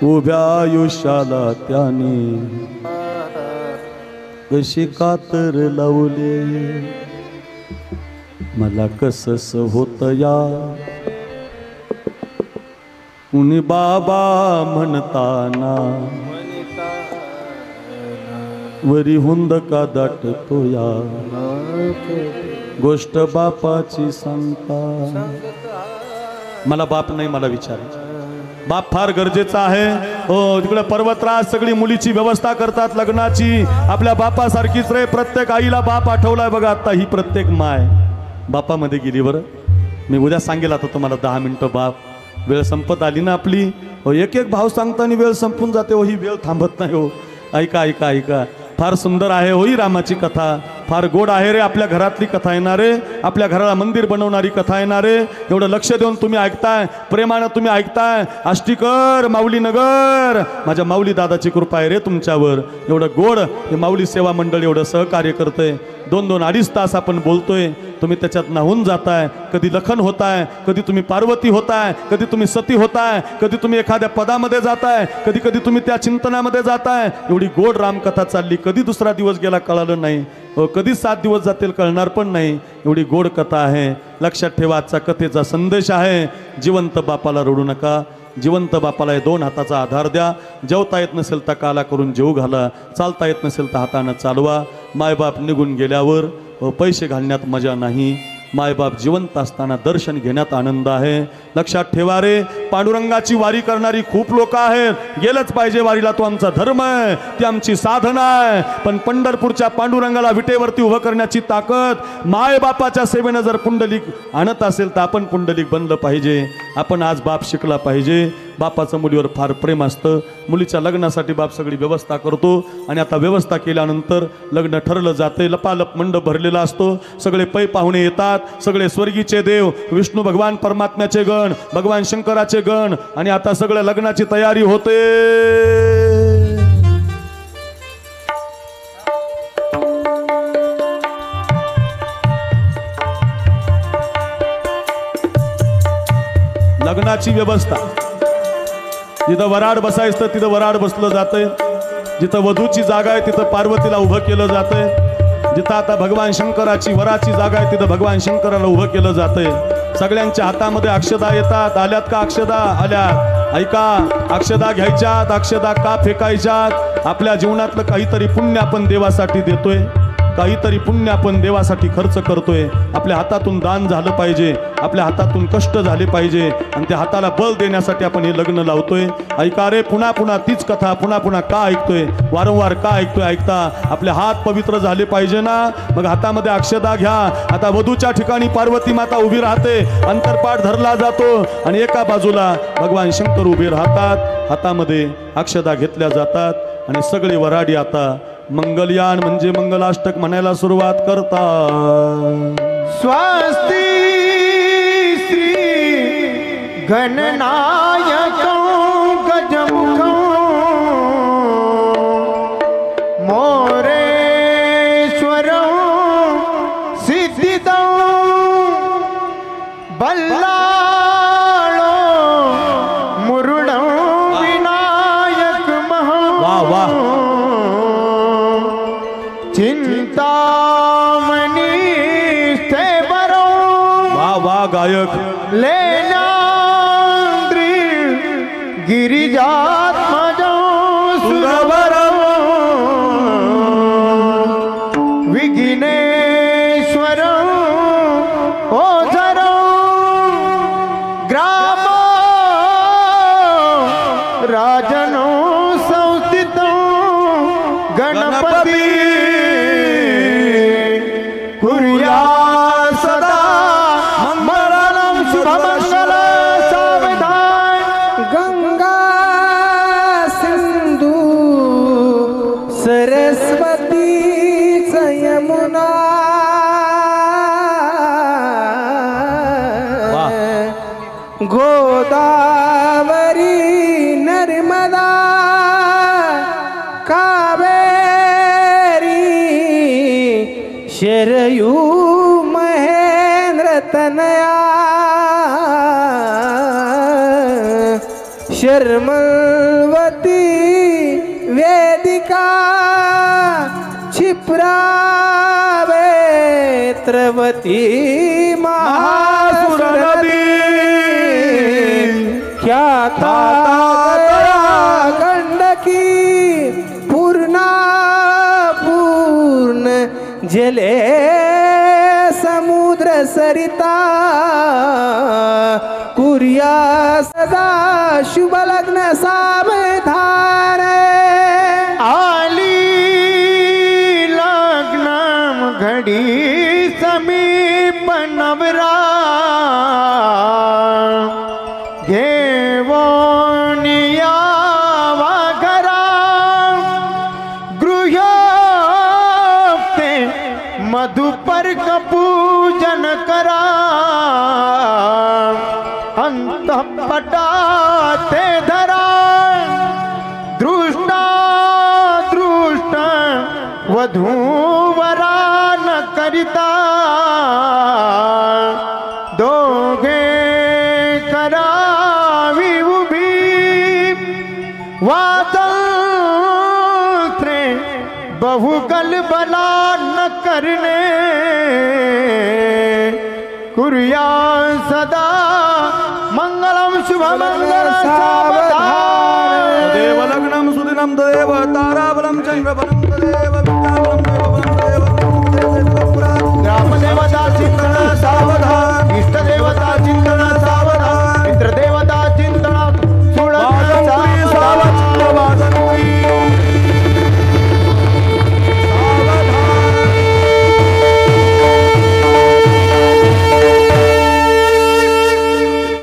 Speaker 1: उभ्या आयुष्याला त्याने कशी कातर लावली. मला कसस होत या कुणी बाबा म्हणताना, वरी हुंद का दाटतो या गोष्ट बापाची सांगता. मला बाप नाही, मला विचार. बाप फार गरजेचा आहे. हो तिकडे पर्वतराज सगळी मुलीची व्यवस्था करतात लग्नाची. आपल्या बापासारखीच रे. प्रत्येक आईला बाप आठवलाय बघा आता. ही प्रत्येक माय बापामध्ये गेली. बरं मी उद्या सांगेल आता तुम्हाला 10 मिनिटं बाप. वेळ संपत आली ना आपली. हो एक भाव सांगताना वेळ संपून जाते. हो ही वेळ थांबत नाही. हो ऐका. फार सुंदर आहे हो ही रामाची कथा. फार गोड आहे रे. आपल्या घरातली कथा येणार रे. आपल्या घराला मंदिर बनवणारी कथा येणार रे. एवढं लक्ष देऊन तुम्ही ऐकताय, प्रेमानं तुम्ही ऐकताय. आष्टीकर, माऊली नगर, माझ्या माऊली दादाची कृपा आहे रे तुमच्यावर. एवढं गोड हे माऊली सेवा मंडळ एवढं सहकार्य करतंय. 2-2, 2.5 तास आपण बोलतोय, तुम्ही त्याच्यात नाहून जाताय. कधी लखन होताय, कधी तुम्ही पार्वती होताय, कधी तुम्ही सती होताय, कधी तुम्ही एखाद्या पदामध्ये जाताय, कधी कधी तुम्ही त्या चिंतनामध्ये जाताय. एवढी गोड रामकथा चालली. कधी दुसरा दिवस गेला कळालं नाही. कधी 7 दिवस जातील कळणार पण नाही. एवढी गोड कथा आहे. लक्षात ठेवा, आजचा कथेचा संदेश आहे, जिवंत बापाला रडू नका. जिवंत बापाला 2 हाताचा आधार द्या. जेवता येत नसेल तर काला करून जेवू घाला. चालता येत नसेल तर हातानं चालवा. मायबाप निघून गेल्यावर पैसे घालण्यात मजा नाही. मायबाप जिवंत असताना दर्शन घेण्यात आनंद आहे. लक्षात ठेवा रे. पांडुरंगाची वारी करणारी खूप लोक आहेत. गेलंच पाहिजे वारीला. तो आमचा धर्म आहे, ती आमची साधना आहे. पण पंढरपूरच्या पांडुरंगाला विटेवरती उभं करण्याची ताकद मायबापाच्या सेवेनं जर पुंडलिक आणत असेल तर आपण पुंडलिक बनलं पाहिजे. आपण आज बाप शिकला पाहिजे. बापाचं मुलीवर फार प्रेम असतं. मुलीच्या लग्नासाठी बाप सगळी व्यवस्था करतो आणि आता व्यवस्था केल्यानंतर लग्न ठरलं जाते. लपालप मंडप भरलेला असतो. सगळे पै पाहुणे येतात. सगळे स्वर्गीचे देव, विष्णू भगवान परमात्म्याचे गण, भगवान शंकराचे गण आणि आता सगळ्या लग्नाची तयारी होते. लग्नाची व्यवस्था. जिथं वराड बसायचं तिथं वराड बसलं जातंय. जिथं वधूची जागा आहे तिथं पार्वतीला उभं केलं जातंय. जिथं आता भगवान शंकराची वराची जागा आहे तिथं भगवान शंकराला उभं केलं जातंय. सगळ्यांच्या हातामध्ये अक्षदा येतात. आल्यात का अक्षदा? आल्यात. ऐका, अक्षदा घ्यायच्यात. अक्षदा का फेकायच्यात? आपल्या जीवनातलं काहीतरी पुण्य आपण देवासाठी देतोय. काहीतरी पुण्य आपण देवासाठी खर्च करतोय. आपल्या हातातून दान झालं पाहिजे. आपल्या हातातून कष्ट झाले पाहिजे आणि त्या हाताला बळ देण्यासाठी आपण हे लग्न लावतोय. ऐका रे, पुन्हा पुन्हा तीच कथा पुन्हा पुन्हा का ऐकतोय? वारंवार का ऐकतोय? ऐकता आपले हात पवित्र झाले पाहिजे ना. मग हातामध्ये अक्षदा घ्या. आता वधूच्या ठिकाणी पार्वती माता उभी राहते. अंतरपाठ धरला जातो आणि एका बाजूला भगवान शंकर उभे राहतात. हातामध्ये अक्षदा घेतल्या जातात आणि सगळे वराडी आता मंगलयान म्हणजे मंगलाष्टक म्हणायला सुरुवात करतात.
Speaker 3: स्वस्ति श्री गणनायकं गजमुखं मोरेश्वरं सिद्धिदं बल्लाळो मुरुडं विनायक महा.
Speaker 1: वाह वाह.
Speaker 3: चिंतामणी स्थेबरो
Speaker 1: वाह वाह गायक.
Speaker 3: लेनाद्रि गिरिजात्मजो सुरवरो विघ्नेश्वरो ओझरो ग्रामो राजनो संस्थितो गणपती कुर्या सदा मंगलम शुभमंगल सावधान.
Speaker 4: गंगा सिंधू सरस्वती यमुना गोदावरी नर्मदा कावेरी शरयू महेंद्र तनया शर्मवती वेदिका क्षिप्रा वेत्रवती महासुर नदी ख्याता गंडकी पूर्णा पूर्ण जले समुद्र सरिता कुर्या सदा शुभ लग्न सावधान.
Speaker 3: आली लग्नम घडी समीप नवरा घेऊन यावा घरा गृहोक्ते मधुपर्क पूजन करा अंतःपटाते धरा दृष्टा दृष्ट वधूवरा न करिता दोघे करावी उभी वादळे बहुकल बला न करणे कुर्या सदा मंगलम शुभमंगल सावधान.
Speaker 1: देव लग्नम सुदिनम देव ताराबल